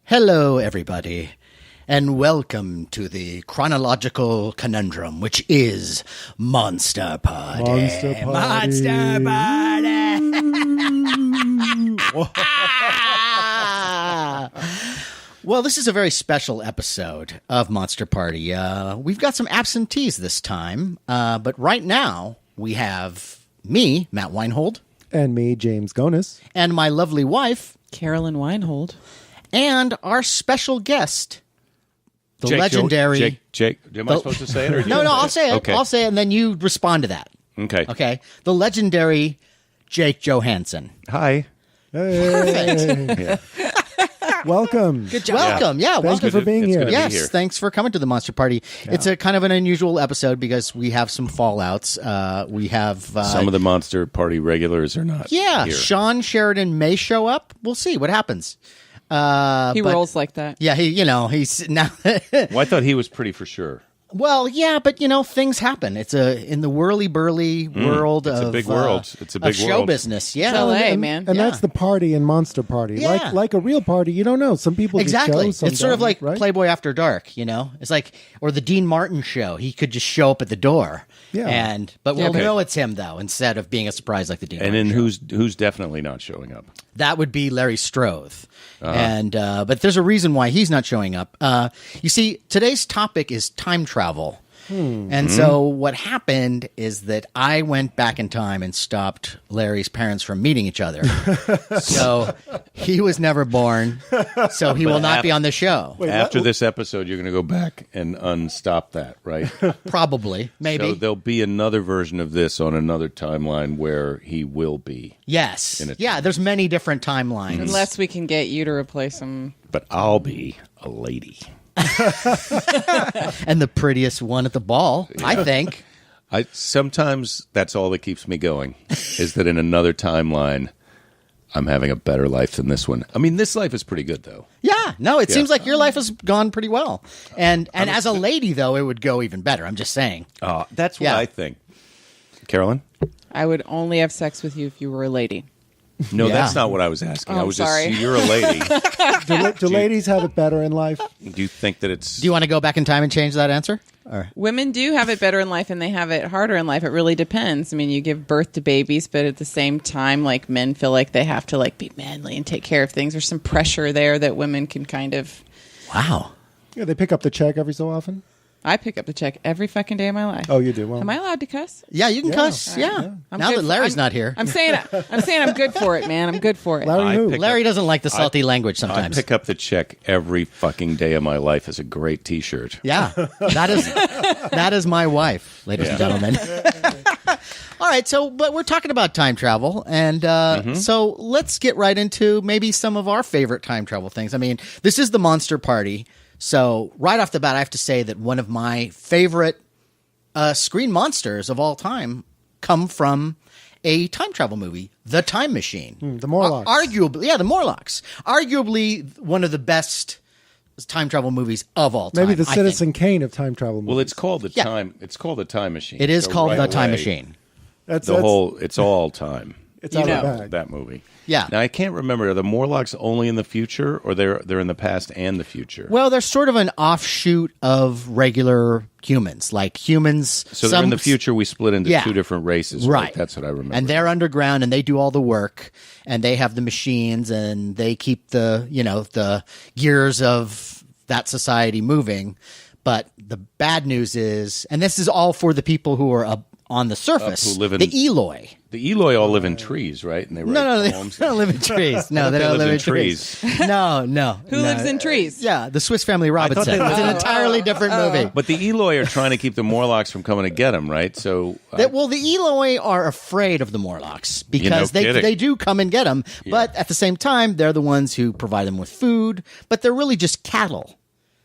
Hello, everybody, and welcome to the chronological conundrum, which is Monster Party. Monster Party. Monster Party. Well, this is a very special episode of Monster Party. We've got some absentees this time, but right now we have me, Matt Weinhold. And me, James Gonis. And my lovely wife, CAROLYN WEINHOLD. And our special guest, the Jake, legendary... Jake, am I supposed to say it? Or No, I'll say it. Okay. I'll say it, and then you respond to that. Okay. Okay? The legendary Jake JOHANNSEN. Hi. Hey. Yeah. Welcome. Good job. Welcome. Yeah, Thank welcome. you for being here. It's good to be Yes, here. thanks for coming to the Monster Party. It's a kind of an unusual episode because we have some fallouts. We have... Some of the Monster Party regulars are not yeah, here. Shawn Sheridan may show up. We'll see what happens. He but- rolls like that. Yeah, he's now... Well, I thought he was pretty for sure. Well, yeah, but things happen. It's in the whirly-burly world It's of a big world. It's a big show world. business. Yeah, It's LA, and, man. And Yeah. that's the party and Monster Party. Yeah. Like a real party, you don't know. Some people exactly. just show, some It's sort of don't, like right? Playboy After Dark. It's like, or the Dean Martin show. He could just show up at the door. Yeah. But we'll Okay. know it's him though, instead of being a surprise like the Dean. And Martin then show. who's definitely not showing up? That would be Larry Strothe. And but there's a reason why he's not showing up. You see, today's topic is time travel. And so what happened is that I went back in time and stopped Larry's parents from meeting each other. So he was never born. So he will not be on the show. After this episode, you're going to go back and unstop that, right? Probably. Maybe. So there'll be another version of this on another timeline where he will be. Yes. In it. Yeah, there's many different timelines. Unless we can get you to replace him. But I'll be a lady. And the prettiest one at the ball, I think. Sometimes that's all that keeps me going, is that in another timeline, I'm having a better life than this one. I mean, this life is pretty good, though. Yeah. No, it seems like your life has gone pretty well. And as a lady, though, it would go even better. I'm just saying. That's what Yeah. I think. Carolyn? I would only have sex with you if you were a lady. No, Yeah. that's not what I was asking. Oh, I was sorry. just, you're a lady. Do ladies have it better in life? Do you think that it's... Do you want to go back in time and change that answer? Women do have it better in life and they have it harder in life. It really depends. I mean, you give birth to babies, but at the same time, like men feel like they have to be manly and take care of things. There's some pressure there that women can kind of... Wow. Yeah, they pick up the check every so often. I pick up the check every fucking day of my life. Oh, you do? Well, Am I allowed to cuss? Yeah, you can Yeah. cuss. Yeah. I'm Now good that for- Larry's I'm- not here. I'm saying I'm good for it, man. I'm good for it. Larry I who? pick- Larry doesn't like the salty language I sometimes. pick up the check every fucking day of my life as a great T-shirt. Yeah. That is my wife, ladies and gentlemen. All right, but we're talking about time travel, and so let's get right into maybe some of our favorite time travel things. I mean, this is the Monster Party, so right off the bat, I have to say that one of my favorite screen monsters of all time come from a time travel movie, The Time Machine. the Morlocks. Arguably, the Morlocks. Arguably one of the best time travel movies of all time. Maybe the I think. Citizen Kane of time travel movies. Well, it's called the Yeah. time. It's called the Time Machine. It is So called right The Time away, Machine. That's It's all time. It's You out of know. the bag. That movie. Yeah. Now I can't remember. Are the Morlocks only in the future, or they're in the past and the future? Well, they're sort of an offshoot of regular humans. Like humans. So they're in the future. We split into Yeah. two different races, Right. That's what I remember. And they're underground and they do all the work and they have the machines and they keep the gears of that society moving. But the bad news is, and this is all for the people who are up on the surface, who live in- the Eloi. the Eloi all live in trees, right? And they write No, they poems. don't live in trees. No, they they don't lived live in in trees. No. Who lives in trees? Yeah, the Swiss Family Robinson. they It's an lived- entirely different movie. But the Eloi are trying to keep the Morlocks from coming to get them, right? So Well, the Eloi are afraid of the Morlocks because kidding. they do come and get them, but at the same time, they're the ones who provide them with food, but they're really just cattle.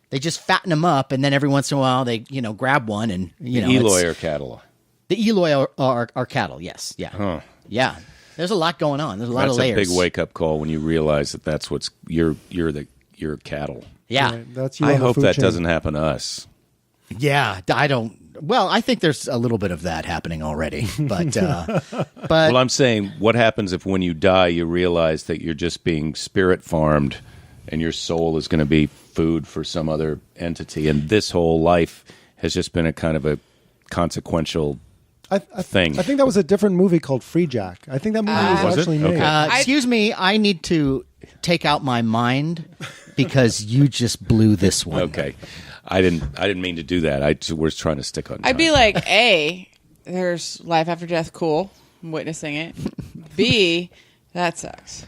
They just fatten them up, and then every once in a while, they grab one, and the Eloi are cattle. The Eloi are cattle. Yes, yeah, yeah. There's a lot going on. There's a lot That's of layers. a big wake up call when you realize that that's what's you're cattle. Yeah, Right, that's you I on the hope food that chain. doesn't happen to us. yeah. I don't. Well, I think there's a little bit of that happening already, but Well, I'm saying, what happens if when you die, you realize that you're just being spirit farmed, and your soul is going to be food for some other entity, and this whole life has just been a kind of a consequential thing. I think that was a different movie called Free Jack. I think that movie was Was it? actually made. Okay. excuse me, I need to take out my mind because you just blew this one. Okay, I didn't mean to do that. I was trying to stick on time. I'd be like, A, there's life after death. Cool. I'm witnessing it. B, that sucks.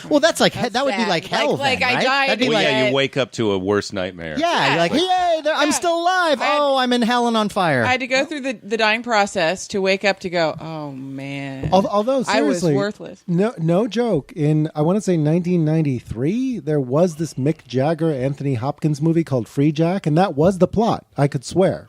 Well, that would be sad. like hell. Like, then, I right? died That'd be and like, yet- you wake up to a worse nightmare. yeah, you're like, yay, I'm still alive. Oh, I'm in hell and on fire. I had to go through the dying process to wake up to go, oh, man. Although seriously, I was worthless. No joke. In I want to say 1993, there was this Mick Jagger, Anthony Hopkins movie called Free Jack, and that was the plot. I could swear.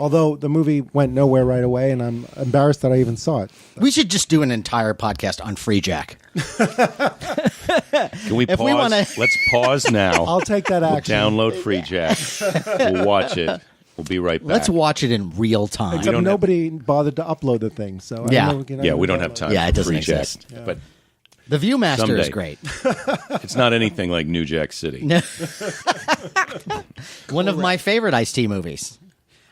Although the movie went nowhere right away, and I'm embarrassed that I even saw it. We should just do an entire podcast on Free Jack. Can we If pause? we wanna- Let's pause now. I'll take that We'll action. download Free Jack. We'll watch it. We'll be right back. Let's watch it in real time. Except don't have- nobody bothered to upload the thing, so I Yeah. don't know, can I Yeah, we even don't have download time. Yeah, for it doesn't Free Jack, exist. but The Viewmaster is Someday. great. it's not anything like New Jack City. One of my favorite Ice-T movies.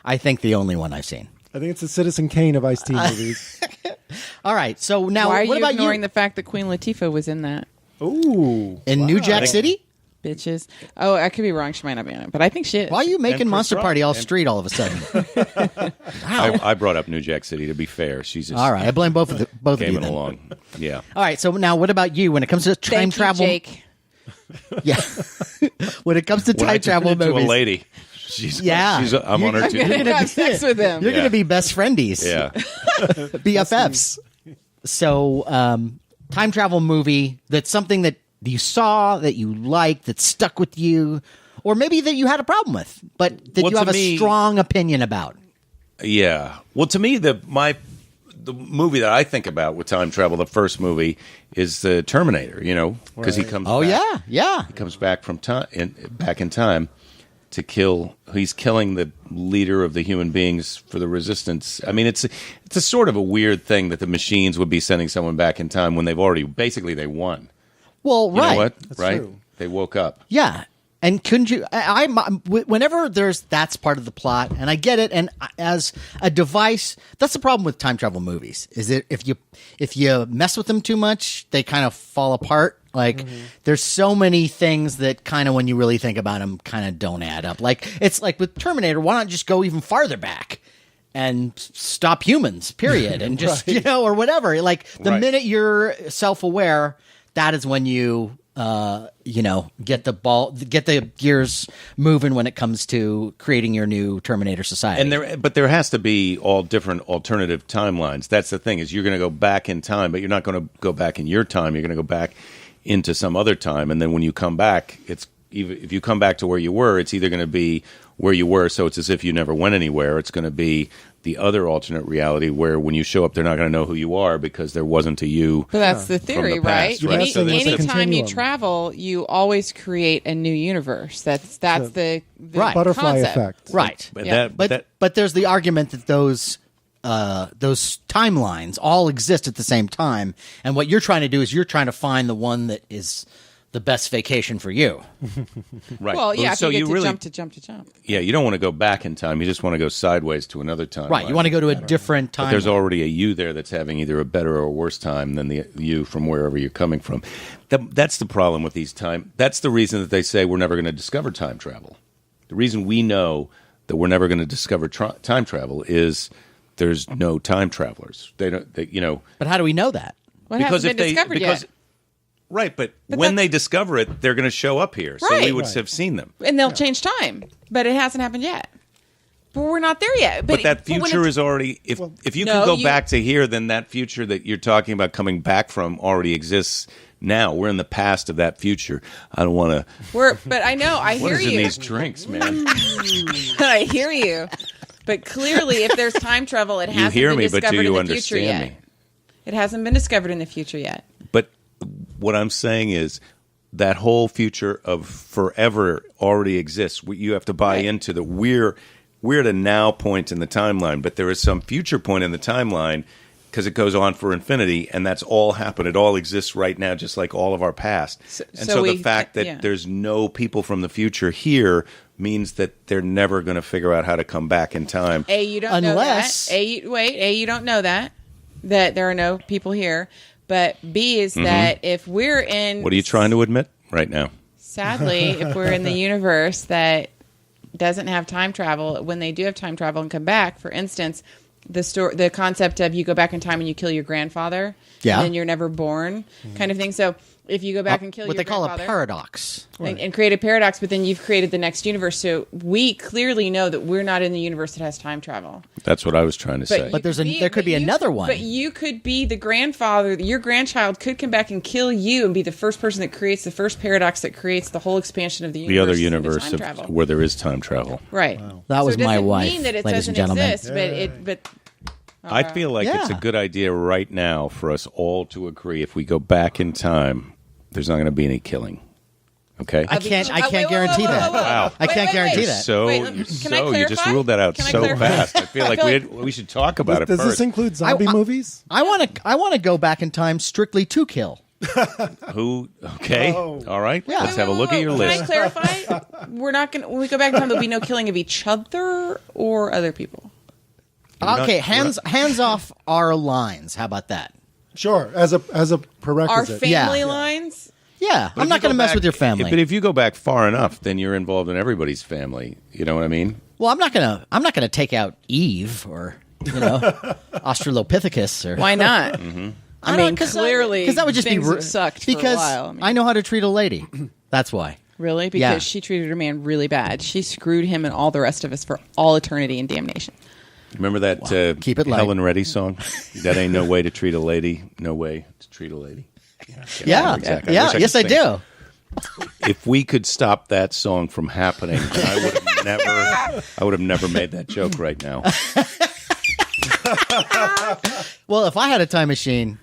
I think the only one I've seen. I think it's the Citizen Kane of Ice-T movies. All right, so now Why are what you about ignoring you? the fact that Queen Latifah was in that? Ooh. In New Jack City? Bitches. Oh, I could be wrong. She might not be in it, but I think she is. Why are you making Chris Monster Rock. Party all And- street all of a sudden? I brought up New Jack City, to be fair. She's just All right, I blame both of you gaming then. along. Yeah. All right, so now what about you when it comes to time Thank you, travel? Jake. Yeah. When it comes to When I time travel turn into movies. a lady, she's Yeah. I'm on her I'm team. gonna have sex with him. You're going Yeah. to be best friendies. Yeah. BFFs. So, time travel movie that's something that you saw, that you liked, that stuck with you, or maybe that you had a problem with, but that Well, you have to a me- strong opinion about. Yeah. Well, to me, the movie that I think about with time travel, the first movie, is the Terminator. You know, because he comes. Oh, back, yeah. He comes back from back in time to kill. He's killing the leader of the human beings for the resistance. I mean, it's a sort of a weird thing that the machines would be sending someone back in time when they've already they won. Well, You right. know what? That's right? true. They woke up. Yeah. And couldn't you? Whenever that's part of the plot, and I get it. And as a device, that's the problem with time travel movies. Is that if you mess with them too much, they kind of fall apart. Like there's so many things that kind of, when you really think about them, kind of don't add up. Like it's like with Terminator, why not just go even farther back and stop humans? Period, and just or whatever. Like the Right. minute you're self-aware, that is when you. Get the gears moving when it comes to creating your new Terminator society. But there has to be all different alternative timelines. That's the thing, is you're going to go back in time, but you're not going to go back in your time. You're going to go back into some other time, and then when you come back, if you come back to where you were, it's either going to be where you were, so it's as if you never went anywhere. It's going to be the other alternate reality where when you show up, they're not going to know who you are because there wasn't a you. But that's the From theory, the past, right? right? So there's a Anytime you continuum. travel, you always create a new universe. That's the Right. Butterfly concept. effect. right. But Yeah. But there's the argument that those timelines all exist at the same time, and what you're trying to do is you're trying to find the one that is the best vacation for you. right. Well, yeah, So if you you get to really, jump to jump. yeah, you don't want to go back in time. You just want to go sideways to another time. Right. You want to go to a different But time. there's already a you there that's having either a better or worse time than the you from wherever you're coming from. That's the problem with these time. That's the reason that they say we're never going to discover time travel. The reason we know that we're never going to discover time travel is there's no time travelers. They don't. But how do we know that? Well, it hasn't been discovered yet. Right, but when that's- they discover it, they're going to show up here, so we Right. would Right. have seen them. And they'll change time, but it hasn't happened yet. But we're not there yet. But that when future it's- is already. If you No, can go you- back to here, then that future that you're talking about coming back from already exists now. We're in the past of that future. I don't want to. But I know, I What hear is in you. these drinks, man? I hear you. But clearly, if there's time travel, it hasn't hear been me, but discovered do you in the future understand yet. me? It hasn't been discovered in the future yet. But what I'm saying is that whole future of forever already exists. You have to buy Right. into that we're we're at a now point in the timeline, but there is some future point in the timeline because it goes on for infinity, and that's all happened. It all exists right now, just like all of our past. So the fact that there's no people from the future here means that they're never going to figure out how to come back in time. A, you don't know that. You don't know that there are no people here. But B is that if we're in... What are you trying to admit right now? Sadly, if we're in the universe that doesn't have time travel, when they do have time travel and come back, for instance, the concept of you go back in time and you kill your grandfather, and then you're never born, kind of thing. So if you go back and kill your grandfather... What they call a paradox. And create a paradox, but then you've created the next universe. So we clearly know that we're not in the universe that has time travel. That's what I was trying to say. But there could be another one. But you could be the grandfather. Your grandchild could come back and kill you and be the first person that creates the first paradox that creates the whole expansion of the universe. The other universe where there is time travel. Right. Wow. That was my wife, mean that it ladies and doesn't gentlemen. Exist, I feel like it's a good idea right now for us all to agree if we go back in time, there's not going to be any killing. Okay? I can't guarantee that. Wow. I can't guarantee that. You just ruled that out so fast. I feel like we should talk about it Does first. this include zombie movies? I want to go back in time strictly to kill. Who? Okay. Oh. All right. Yeah. Let's have a look at your list. Can I clarify? We're not going to... When we go back in time, there'll be no killing of each other or other people. Okay, hands off our lines. How about that? Sure, as a prerequisite. Our family lines? Yeah, I'm not going to mess with your family. But if you go back far enough, then you're involved in everybody's family. You know what I mean? Well, I'm not going to take out Eve or Australopithecus or why not? I mean, clearly, because that would just things be have sucked because for a while. I know how to treat a lady. That's why. Really? Because she treated her man really bad. She screwed him and all the rest of us for all eternity and damnation. Remember that Keep it light. Helen Reddy song? That ain't no way to treat a lady. No way to treat a lady. Yeah, exactly. Yes, I do. If we could stop that song from happening, I would have never made that joke right now. Well, if I had a time machine,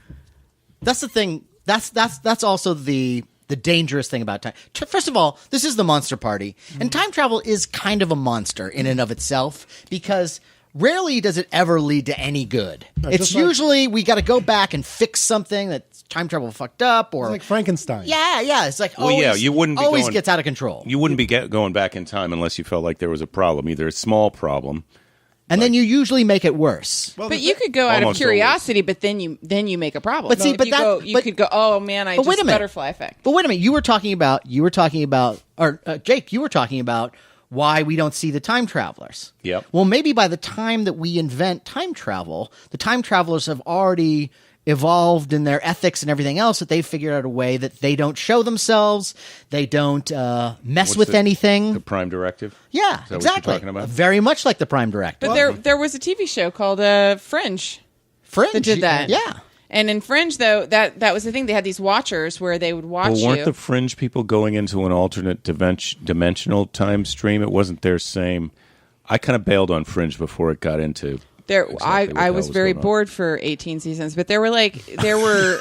that's the thing. That's also the dangerous thing about time. First of all, this is the Monster Party, and time travel is kind of a monster in and of itself because rarely does it ever lead to any good. It's usually we got to go back and fix something that time travel fucked up, or it's like Frankenstein. Yeah. It's like you wouldn't be always gets out of control. You wouldn't be going back in time unless you felt like there was a problem, either a small problem. And then you usually make it worse. Well, but you could go out of curiosity, but then you make a problem. But see, you could go, oh man, I just butterfly effect. But wait a minute, you were talking about, or Jake, you were talking about why we don't see the time travelers. Yep. Well, maybe by the time that we invent time travel, the time travelers have already evolved in their ethics and everything else, that they've figured out a way that they don't show themselves, they don't mess with anything. The Prime Directive? Yeah, Is that exactly. what you're talking about? Very much like the Prime Directive. But there was a TV show called Fringe. Fringe that did that. Yeah. And in Fringe, though, that was the thing. They had these watchers where they would watch you. Weren't the Fringe people going into an alternate dimensional time stream? It wasn't their same. I kind of bailed on Fringe before it got into. I was very bored for 18 seasons, but there were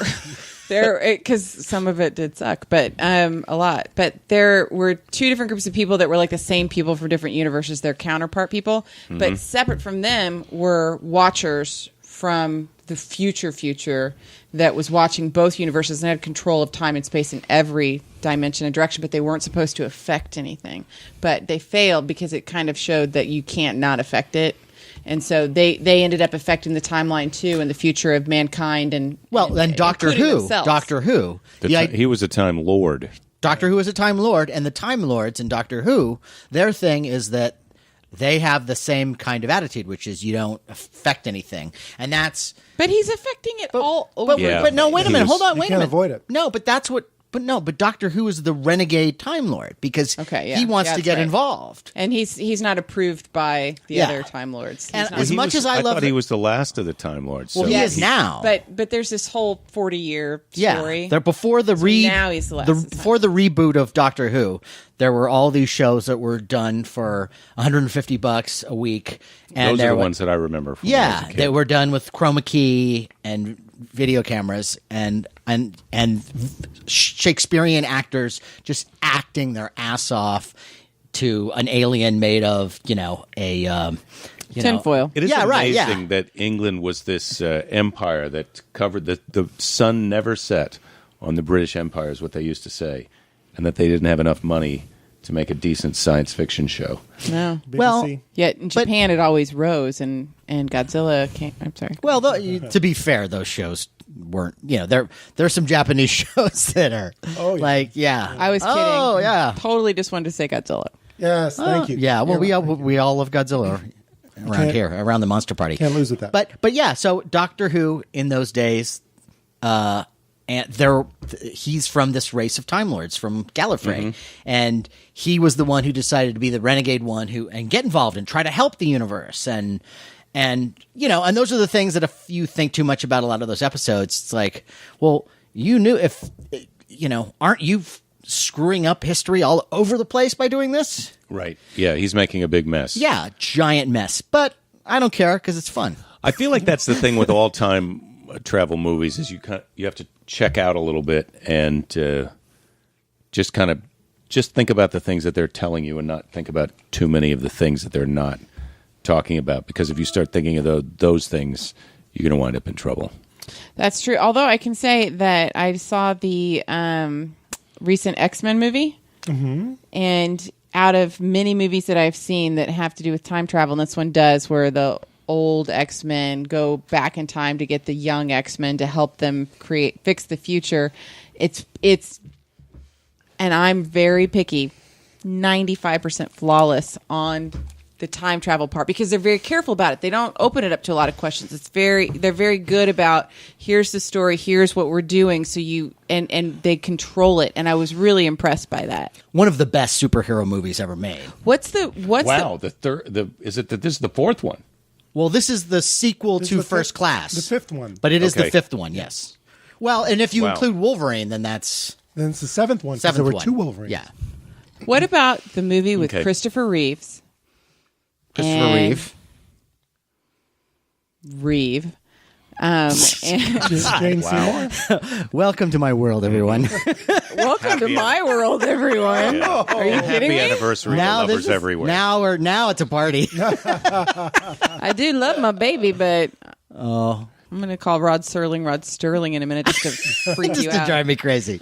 because some of it did suck, but a lot. But there were two different groups of people that were like the same people from different universes. They're counterpart people, but separate from them were watchers from the future that was watching both universes and had control of time and space in every dimension and direction, but they weren't supposed to affect anything. But they failed because it kind of showed that you can't not affect it. And so they ended up affecting the timeline too, and the future of mankind, and Doctor Who. Themselves. Doctor Who. He was a Time Lord. Doctor Who is a Time Lord, and the Time Lords in Doctor Who, their thing is that they have the same kind of attitude, which is you don't affect anything, and that's. But he's affecting it all over. But no, wait a minute. Hold on, wait a minute. You can't avoid it. No, but that's what. But Doctor Who is the renegade Time Lord because he wants to get involved, and he's not approved by the other Time Lords. And as much as I love, thought he was the last of the Time Lords. Well, so he is now. But there's this whole 40-year story. Yeah, they're before the now he's the last. Before the reboot of Doctor Who, there were all these shows that were done for $150 a week, and those are the ones that I remember. From they were done with chroma key and video cameras and Shakespearean actors just acting their ass off, to an alien made of, Tinfoil. It is Yeah, right, amazing yeah. that England was this empire that covered the sun never set on the British Empire, is what they used to say, and that they didn't have enough money to make a decent science fiction show. No. BBC. Well, Yet in Japan, it always rose, and Godzilla came. I'm sorry. Well, to be fair, those shows weren't. There's some Japanese shows that are I was kidding. Oh yeah, Totally just wanted to say Godzilla. Yes, thank you. yeah. Well, Yeah, we all love Godzilla around here, around the Monster Party. Can't lose with that. But yeah, so Doctor Who in those days, and he's from this race of Time Lords from Gallifrey, and he was the one who decided to be the renegade one and get involved and try to help the universe, and those are the things that if you think too much about a lot of those episodes, it's like, well, you knew aren't you screwing up history all over the place by doing this? Right. Yeah, he's making a big mess. Yeah, giant mess, but I don't care because it's fun. I feel like that's the thing with all time travel movies is you have to check out a little bit and just think about the things that they're telling you and not think about too many of the things that they're not talking about, because if you start thinking of those things, you're going to wind up in trouble. That's true. Although I can say that I saw the recent X-Men movie, and out of many movies that I've seen that have to do with time travel, and this one does, where the old X-Men go back in time to get the young X-Men to help them fix the future. It's and I'm very picky, 95% flawless on the time travel part, because they're very careful about it. They don't open it up to a lot of questions. They're very good about, here's the story, here's what we're doing, so and they control it, and I was really impressed by that. One of the best superhero movies ever made. What's Wow, the third this is the fourth one. Well, this is the sequel This to is the First fifth- Class. the fifth one. But it is the Okay. fifth one, yes. Well, and if you Wow. include Wolverine, then that's Then it's the seventh one. 'cause seventh there were one. two Wolverines. Yeah. What about the movie with Okay. Christopher Reeves? Christopher And- Reeve. And Jane Seymour. Welcome to my world, everyone. welcome to my world, everyone. Are you kidding Happy me? anniversary to lovers everywhere. Now it's a party. I do love my baby, but I'm going to call Rod Sterling in a minute just to freak Just you to out. drive me crazy.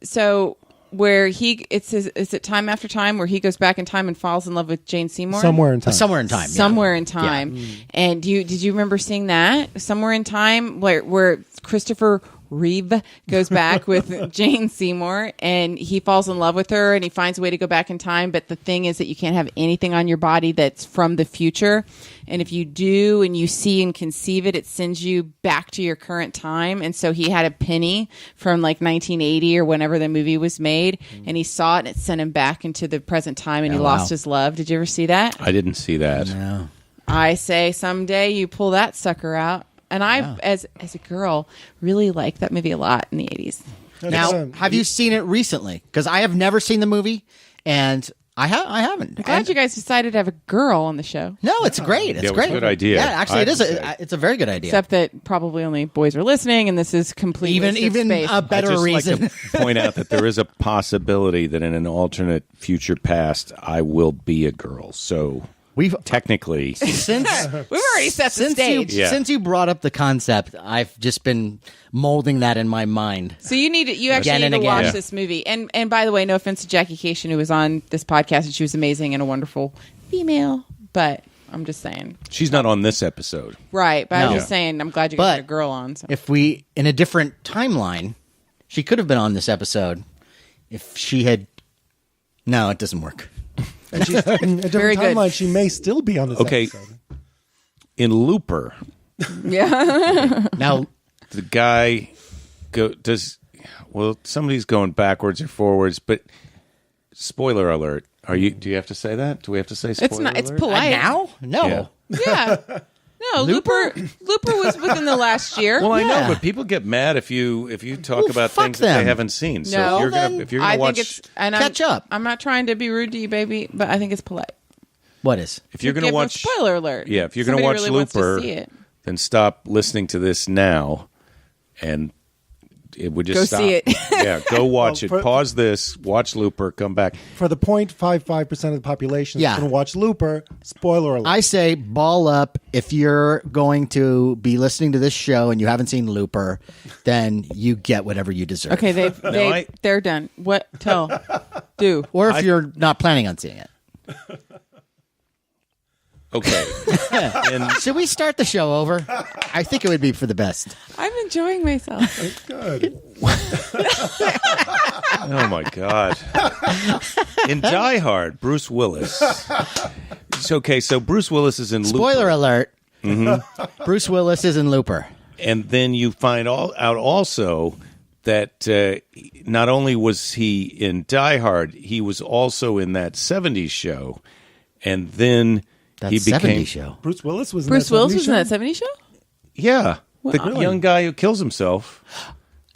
So where is it Time After Time, where he goes back in time and falls in love with Jane Seymour? Somewhere in time. Somewhere in time. yeah. Somewhere in time. And did you remember seeing that? Somewhere in Time, where Christopher Reeve goes back with Jane Seymour, and he falls in love with her, and he finds a way to go back in time. But the thing is that you can't have anything on your body that's from the future. And if you do, and you see and conceive it, it sends you back to your current time. And so he had a penny from like 1980 or whenever the movie was made, and he saw it, and it sent him back into the present time, and he lost his love. Did you ever see that? I didn't see that. No. I say someday you pull that sucker out. And I, as a girl, really liked that movie a lot in the 80s. Now, have you seen it recently? Because I have never seen the movie, and I haven't. Glad you guys decided to have a girl on the show. No, it's great. It's it was great. a good idea. Yeah, actually, I it is. have to say. It's a very good idea. Except that probably only boys are listening, and this is completely even space. a better I'd just reason. like to point out that there is a possibility that in an alternate future past, I will be a girl. So We've technically, since We've already set the stage. since you brought up the concept, I've just been molding that in my mind. So you actually Again need and to again. watch Yeah. this movie. And by the way, no offense to Jackie Cation, who was on this podcast, and she was amazing and a wonderful female. But I'm just saying, she's not on this episode. right? But No. I'm just saying, I'm glad you got But a girl on. So. If we, in a different timeline, she could have been on this episode if she had. No, it doesn't work. And she's, in a Very different good. timeline, she may still be on this Okay. episode. In Looper, Yeah. Now, the guy somebody's going backwards or forwards, but spoiler alert. Do you have to say that? Do we have to say spoiler It's not. It's alert? polite. now, no. Yeah. Yeah. No, Looper was within the last year. Well, I know, Yeah. but people get mad if you talk Well, about fuck things that them. they haven't seen. So No, if you're then gonna I watch, think it's and Catch up. I'm not trying to be rude to you, baby, but I think it's polite. What is? if you're gonna Give a watch, spoiler alert. yeah, if you're gonna Somebody watch really wants to Looper, see it. then stop listening to this now and it would just Go stop. see it. Yeah, go watch it. for- Pause this. Watch Looper. Come back. For the 0.55% of the population Yeah. that's going to watch Looper, spoiler alert. I say ball up if you're going to be listening to this show and you haven't seen Looper, then you get whatever you deserve. Okay, they're done. What? Do. Or if you're not planning on seeing it. Okay. And Should we start the show over? I think it would be for the best. I'm enjoying myself. Good. oh my God. In Die Hard, Bruce Willis. It's okay. So Bruce Willis is in Spoiler Looper. alert. Mm-hmm. Bruce Willis is in Looper. And then you find out also that not only was he in Die Hard, he was also in that 70s show. And then That he became 70s show. Bruce Willis was in Bruce that Willis 70s was show? in that 70s show? Yeah. The Really? young guy who kills himself.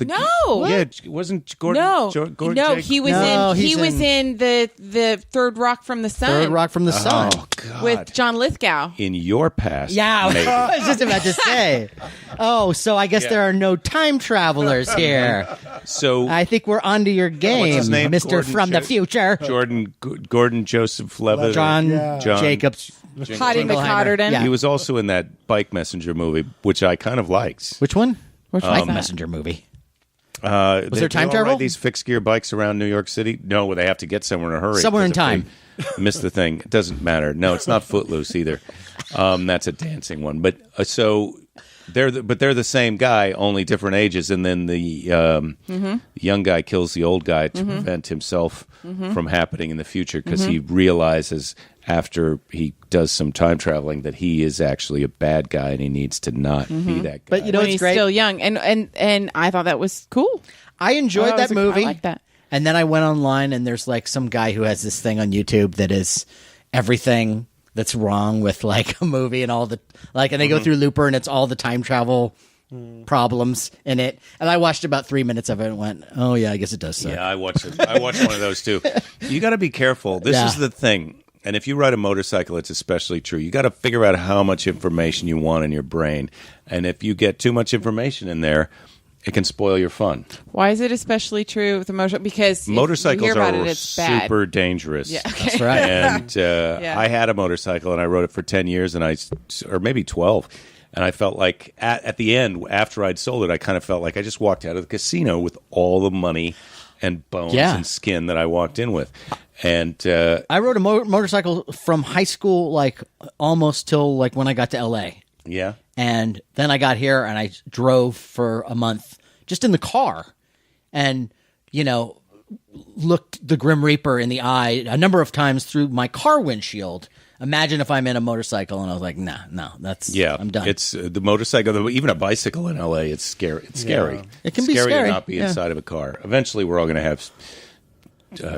No. Yeah, wasn't Gordon? No, Gordon no, Jake- he was No, in. He he's was in the Third Rock from the Sun. Third Rock from the Sun. Oh God! with John Lithgow. in your past. Yeah, maybe. I was just about to say. Oh, so I guess Yeah. there are no time travelers here. So I think we're onto your game, his name? Mr. Gordon from the Jake? future. Gordon Joseph Levitt. John, Yeah. John Jacobs. Hottie Jingleheimer. McCotterton. Yeah. He was also in that Bike Messenger movie, which I kind of liked. Which one? Which Mike was that? Messenger movie. Was there time travel? These fixed gear bikes around New York City? No, where they have to get somewhere in a hurry. Somewhere in 'cause if time. they miss the thing. It doesn't matter. No, it's not Footloose either. That's a dancing one. But so they're the same guy, only different ages. And then the young guy kills the old guy to prevent himself from happening in the future because he realizes after he does some time traveling that he is actually a bad guy and he needs to not be that guy. But you know, When it's he's great. still young, and I thought that was cool. I enjoyed Oh, that movie. I like that. And then I went online, and there's like some guy who has this thing on YouTube that is everything that's wrong with like a movie and all the like, and they go through Looper, and it's all the time travel problems in it. And I watched about 3 minutes of it and went, "Oh yeah, I guess it does suck." Yeah, I watched it. I watched one of those too. You got to be careful. This Yeah. is the thing. And if you ride a motorcycle, it's especially true. You got to figure out how much information you want in your brain. And if you get too much information in there, it can spoil your fun. Why is it especially true with the motorcycle? Because if you Motorcycles hear about are it, it's bad. super dangerous. Yeah, okay. That's right. And Yeah. I had a motorcycle, and I rode it for 10 years, or maybe 12. And I felt like at the end, after I'd sold it, I kind of felt like I just walked out of the casino with all the money and bones Yeah. and skin that I walked in with. And I rode a motorcycle from high school, like almost till like when I got to LA. yeah. And then I got here and I drove for a month just in the car and, you know, looked the Grim Reaper in the eye a number of times through my car windshield. Imagine if I'm in a motorcycle and I was like, no, that's, Yeah, I'm done. It's the motorcycle, even a bicycle in LA. It's scary. It's scary. It can be scary scary, to not be yeah. inside of a car. Eventually, we're all going to have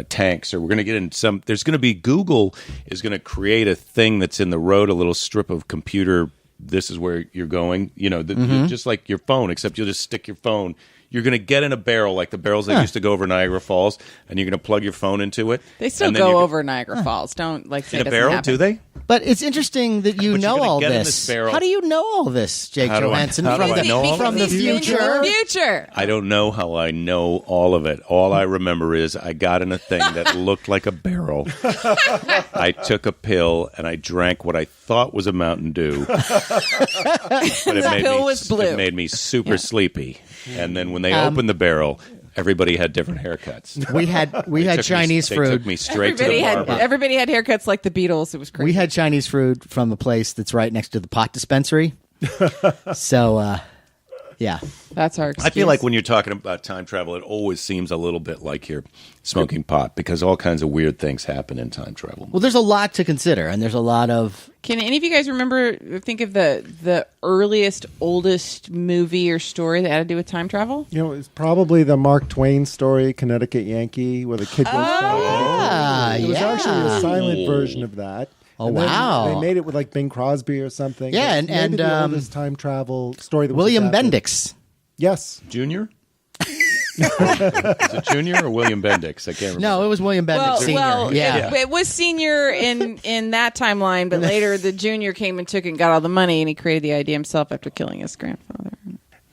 tanks, or we're going to get in some. There's going to be Google is going to create a thing that's in the road, a little strip of computer. This is where you're going. You know, just like your phone, except you'll just stick your phone. You're going to get in a barrel like the barrels that used to go over Niagara Falls, and you're going to plug your phone into it. They still and then you're go gonna- over Niagara Falls. Don't like say in it a doesn't barrel. happen. Do they? But it's interesting that you But you're know gonna all get in this. this barrel. How do you know all this, Jake How do I- Johansson, how do from I know all from the Because he's been to future? the future. I don't know how I know all of it. All I remember is I got in a thing that looked like a barrel. I took a pill and I drank what I thought was a Mountain Dew. But it made pill me, was blue. It made me super sleepy. And then when they opened the barrel, everybody had different haircuts. We had Took Chinese me, fruit. They took me straight to the barber. Everybody had haircuts like the Beatles. It was crazy. We had Chinese food from a place that's right next to the pot dispensary. So, yeah. That's our excuse. I feel like when you're talking about time travel, it always seems a little bit like you're smoking pot because all kinds of weird things happen in time travel. Well, there's a lot to consider, and there's a lot of. Can any of you guys think of the earliest, oldest movie or story that had to do with time travel? You know, it's probably the Mark Twain story, Connecticut Yankee, where the kid goes back. It was actually a silent version of that. Oh, And then wow. They made it with like Bing Crosby or something. Yeah, It's and maybe the oldest time travel story that was William adapted. Bendix. Yes. Junior? Is it Junior or William Bendix? I can't remember. No, it was William Bendix Sr. Yeah. it was senior in that timeline, but later the junior came and took it and got all the money, and he created the idea himself after killing his grandfather.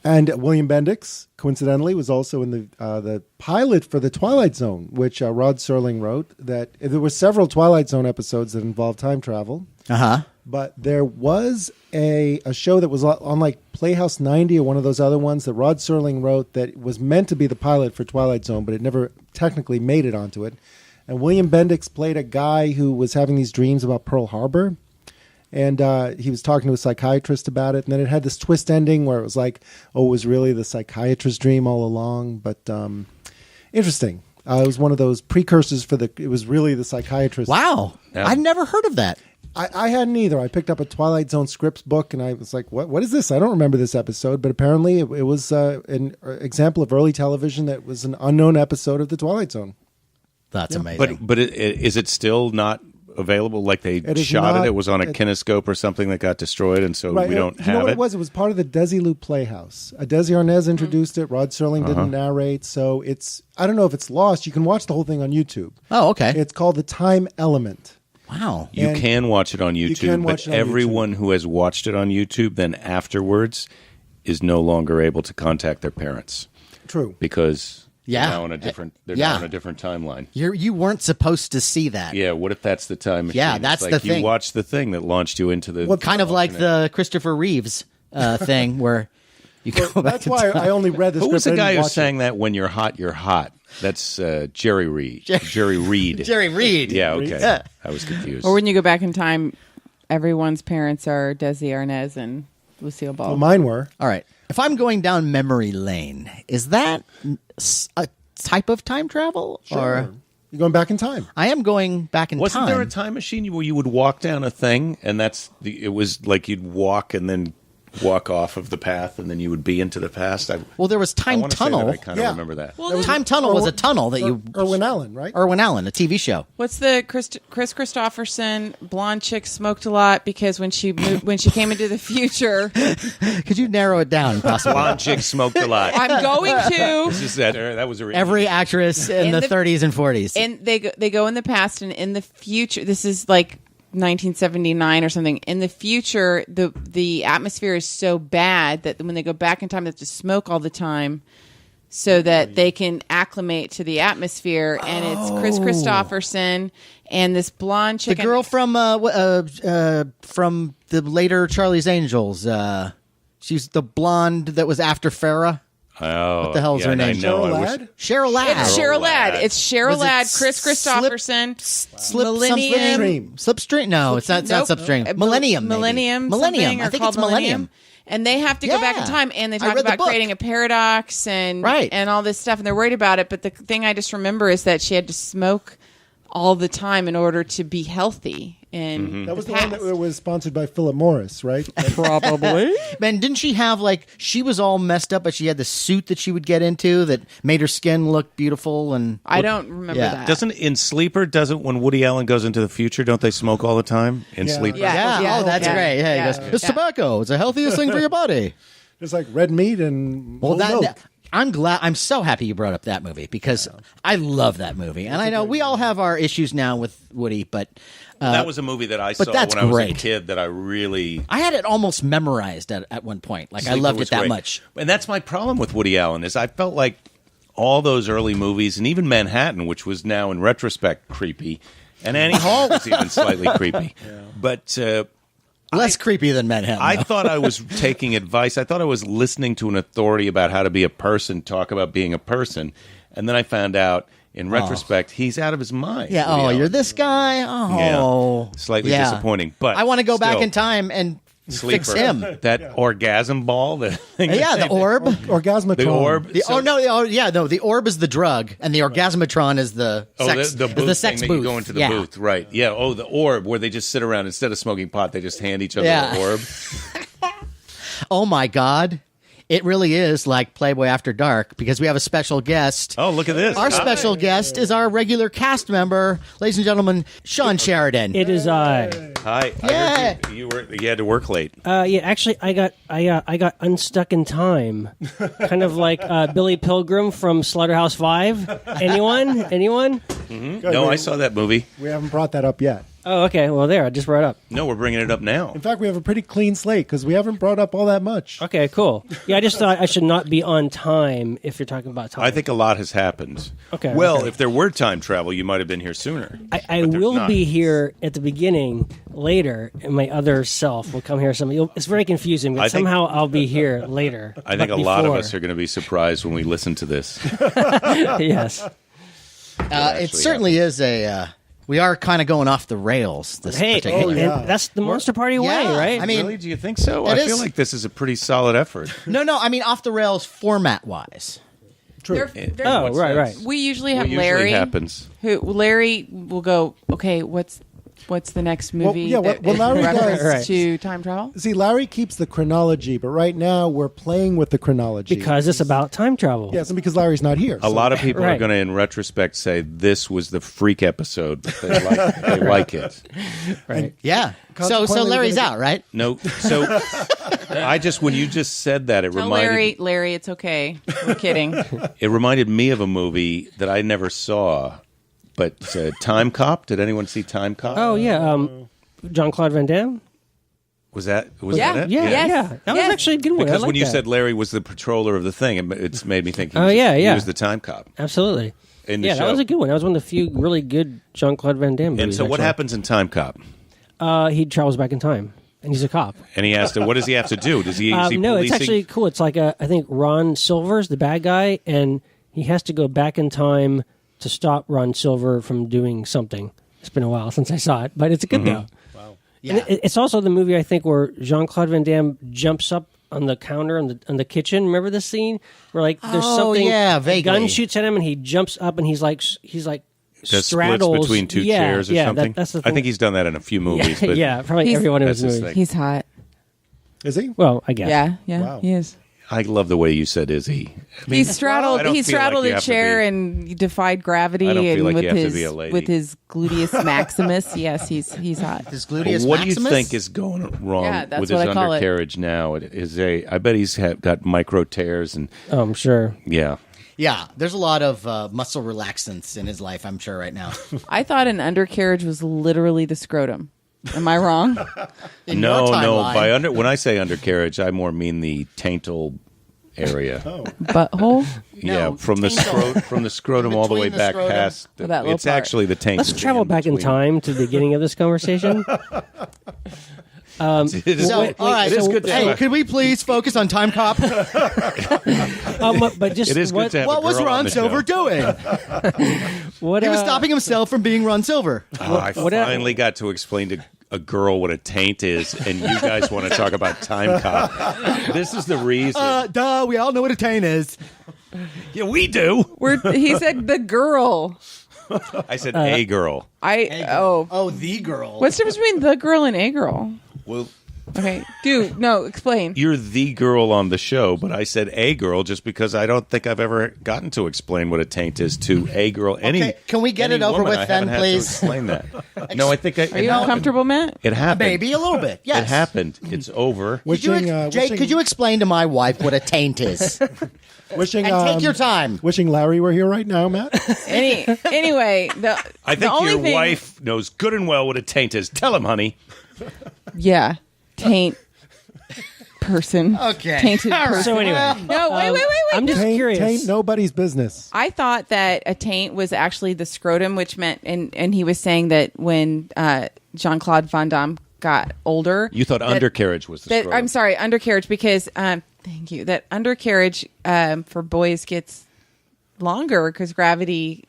And William Bendix, coincidentally, was also in the pilot for The Twilight Zone, which Rod Serling wrote. That there were several Twilight Zone episodes that involved time travel. But there was a show that was on like Playhouse 90 or one of those other ones that Rod Serling wrote that was meant to be the pilot for Twilight Zone, but it never technically made it onto it. And William Bendix played a guy who was having these dreams about Pearl Harbor. And he was talking to a psychiatrist about it. And then it had this twist ending where it was like, oh, it was really the psychiatrist's dream all along. But interesting. It was one of those precursors for it was really the psychiatrist. Wow. Yeah. I've never heard of that. I hadn't either. I picked up a Twilight Zone scripts book, and I was like, what is this? I don't remember this episode. But apparently it was an example of early television that was an unknown episode of The Twilight Zone. That's amazing. But is it still not available? Like they shot it? It was on a kinescope or something that got destroyed, and so we don't have you know what it? it was? It was part of the Desilu Playhouse. Desi Arnaz introduced it. Rod Serling didn't narrate. So I don't know if it's lost. You can watch the whole thing on YouTube. Oh, okay. It's called The Time Element. Wow. You can watch it on YouTube, but it on everyone who has watched it on YouTube then afterwards is no longer able to contact their parents. True. Because Yeah. they're now on a different timeline. You weren't supposed to see that. Yeah, what if that's the time machine? Yeah, It's that's like the thing. You watched the thing that launched you into the... Kind of like the Christopher Reeves thing where you go back That's in why time. I only read the Who script. was the I guy didn't who watch sang that when you're hot? That's Jerry Reed. Jerry Reed. Jerry Reed. Yeah, okay. Yeah. I was confused. Or when you go back in time, everyone's parents are Desi Arnaz and Lucille Ball. Well, mine were. All right. If I'm going down memory lane, is that a type of time travel? Sure. Or You're going back in time. I am going back in Wasn't time. there a time machine where you would walk down a thing, and it was like you'd walk and then walk off of the path, and then you would be into the past? Well, there was Time I Tunnel. I kind of Yeah. remember that. Well, Time Tunnel was a tunnel that you... Irwin Allen, right? Irwin Allen, a TV show. What's the Chris Christopherson blonde chick smoked a lot because when she came into the future, Could you narrow it down, possibly? Blonde chick smoked a lot. I'm going to. It's just that was a Every actress in the 30s and 40s. And they go in the past and in the future. This is like 1979 or something. In the future, the atmosphere is so bad that when they go back in time, they have to smoke all the time so that they can acclimate to the atmosphere. And it's Chris Christopherson and this blonde the chick. girl from the later Charlie's Angels. She's the blonde that was after Farrah. Oh, What the hell's her and name? I know, Cheryl I wish- Ladd? Cheryl Ladd. It's Cheryl Ladd. It's Cheryl Was it Ladd, Chris Christopherson, Millennium. Slipstream? No, it's not Nope. Slipstream. Millennium. maybe. Millennium. Millennium. something, I or think called it's Millennium. And they have to go back in Yeah. time, and they I talk read the about book. creating a paradox and Right. and all this stuff, and they're worried about it. But the thing I just remember is that she had to smoke all the time in order to be healthy. In That was the past. one that was sponsored by Philip Morris, right? Probably. Man, didn't she have she was all messed up, but she had the suit that she would get into that made her skin look beautiful and I don't remember Yeah. that. Doesn't when Woody Allen goes into the future, don't they smoke all the time in Yeah. Sleeper? Yeah. Yeah, oh, that's yeah, great. Yeah, yeah, he goes, it's yeah. tobacco. It's the healthiest thing for your body. Just like red meat and Well, whole milk. I'm so happy you brought up that movie because I love that movie. And I know we all have our issues now with Woody, but That was a movie that I saw that's when I was great. a kid that I really... I had it almost memorized at one point. Like, I loved it was that great. much. And that's my problem with Woody Allen is I felt like all those early movies, and even Manhattan, which was now in retrospect creepy, and Annie Hall was even slightly creepy. But Less creepy than Manhattan. I though. thought I was taking advice. I thought I was listening to an authority about how to be a person, talk about being a person. And then I found out, in retrospect, he's out of his mind. Yeah, Woody oh, Allen. you're this guy? Oh. Yeah. Slightly Yeah. disappointing. But I want to go back still, in time and fix Sleeper. him. That orgasm ball. The thing Yeah, the orb. Orgasmatron. The orb. The orb is the drug, and the orgasmatron is the sex. the is booth the sex thing booth. that you go into the Yeah. booth, right? Yeah. Oh, the orb where they just sit around instead of smoking pot, they just hand each other Yeah. the orb. Oh my God, it really is like Playboy After Dark because we have a special guest. Oh, look at this! Our special guest is our regular cast member, ladies and gentlemen, Shawn Sheridan. It is I. Hi. I heard you had to work late. Yeah, actually, I got unstuck in time, kind of like Billy Pilgrim from Slaughterhouse-Five. Anyone? No, I saw that movie. We haven't brought that up yet. Oh, okay. Well, there. I just brought it up. No, we're bringing it up now. In fact, we have a pretty clean slate because we haven't brought up all that much. Okay, cool. Yeah, I just thought I should not be on time if you're talking about time. I think a lot has happened. Okay. Well, okay. if there were time travel, you might have been here sooner. I but there's will not. be here at the beginning later, and my other self will come here. It's very confusing, but somehow I'll be here later. I think a lot of us are going to be surprised when we listen to this. Yes. It certainly is a. We are kind of going off the rails. This Hey, particular. and that's the Monster Party way, right? I mean, Really? Do you think so? It I feel is. like this is a pretty solid effort. no. I mean, off the rails format wise. True. Oh, right. We usually have What usually Larry. happens? Larry will go, okay, what's the next movie yeah, that what Larry reference does- to time travel? See, Larry keeps the chronology, but right now we're playing with the chronology. Because it's about time travel. Yes, and because Larry's not here. A lot of people are Right. going to, in retrospect, say this was the freak episode. But they like it. Right. Yeah. So Consequently, Larry's we're gonna out, right? No, so when you just said that, it Tell reminded Larry, it's okay. We're kidding. it reminded me of a movie that I never saw, but Time Cop. Did anyone see Time Cop? Oh, yeah. Jean-Claude Van Damme? Was that Yeah. it? Yeah, Yes. yeah. That was Yes. actually a good one. I Because like when you that. said Larry was the patroller of the thing, it's made me think. He Oh, was, yeah, he yeah. was the Time Cop Absolutely. in the Yeah, show. that was a good one. That was one of the few really good Jean-Claude Van Damme movies. And so, what actually. happens in Time Cop? He travels back in time, and he's a cop. And he asked, "What does he have to do? Does he?" Is he No, it's policing? actually cool. It's like I think Ron Silver's the bad guy, and he has to go back in time to stop Ron Silver from doing something. It's been a while since I saw it, but it's good though. Yeah. And it's also the movie I think where Jean-Claude Van Damme jumps up on the counter in the kitchen. Remember this scene where like there's Oh, something? yeah, a vaguely. gun shoots at him, and he jumps up, and he's like That straddles splits between two chairs or something. That's the I thing. think he's done that in a few movies. yeah, but yeah, probably He's- everyone in That's his his movie. thing. He's hot. Is he? Well, I guess. Yeah, Wow. he is. I love the way you said "is he." I mean, He straddled. I don't He feel like straddled you a have to chair be- and defied gravity. I don't feel and like with you have to his be a lady. with his gluteus maximus, yes, he's hot. His But gluteus what maximus? do you think is going wrong Yeah, that's with his what I call it. undercarriage now? It is I bet he's got micro tears and Oh, I'm sure. yeah. Yeah, there's a lot of muscle relaxants in his life, I'm sure, right now. I thought an undercarriage was literally the scrotum. Am I wrong? In No, your no. timeline. When I say undercarriage, I more mean the taintal area. Butthole. Yeah, No, from the taintal. scrotum all the way Between the back scrotum. past. Oh, that little It's part. actually the taint. Let's travel back in time to the beginning of this conversation. It is, So, all right. it is so, good to hey, have. could we please focus on Time Cop? But just It is good what, to have What a was girl on Ron the Silver show. doing? what He was stopping himself from being Ron Silver. I what- finally got to explain to a girl what a taint is, and you guys want to talk about Time Cop. This is the reason. Duh, we all know what a taint is. Yeah, we do. He said the girl. I said a girl. Oh, the girl. What's the difference between the girl and a girl? Well, Okay, dude, no, explain. you're the girl on the show, but I said a girl just because I don't think I've ever gotten to explain what a taint is to a girl. Okay, can we get any it over woman, with I then, haven't had to please? explain that. No, I think Are you uncomfortable, Matt? It happened. Maybe a little bit. Yes. It happened. It's over. Jake, could you explain to my wife what a taint is? Wishing, And take your time. Wishing Larry were here right now, Matt. Anyway, I the think only your thing, wife knows good and well what a taint is. Tell him, honey. Yeah, taint person. Okay. Tainted person. So anyway, No, wait. I'm just curious. Taint nobody's business. I thought that a taint was actually the scrotum, which meant, and he was saying that when Jean-Claude Van Damme got older, You thought undercarriage was the that scrotum. I'm sorry, undercarriage, because thank you. That undercarriage for boys gets longer because gravity,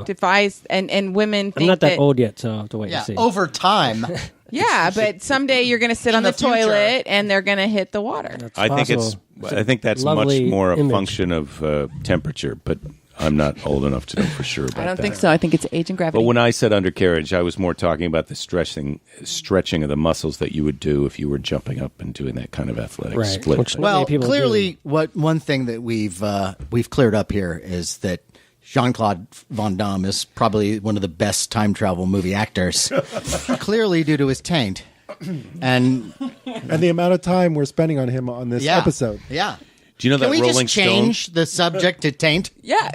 defies, and women think I'm not that old yet, so I'll have to wait Yeah, and see. over time. Yeah, but someday you're going to sit on the, the future. toilet and they're going to hit the water. I think possible. I think that's much Lovely more a image. function of temperature, but I'm not old enough to know for sure about that. I don't think so. I think it's age and gravity. But when I said undercarriage, I was more talking about the stretching of the muscles that you would do if you were jumping up and doing that kind of athletic Right. split. Which- thing. Not Well, many people clearly, one thing that we've cleared up here is that Jean-Claude Van Damme is probably one of the best time travel movie actors, clearly due to his taint. And And the amount of time we're spending on him on this yeah, episode. yeah. Do you know Can that we Rolling just change the subject to taint? yeah.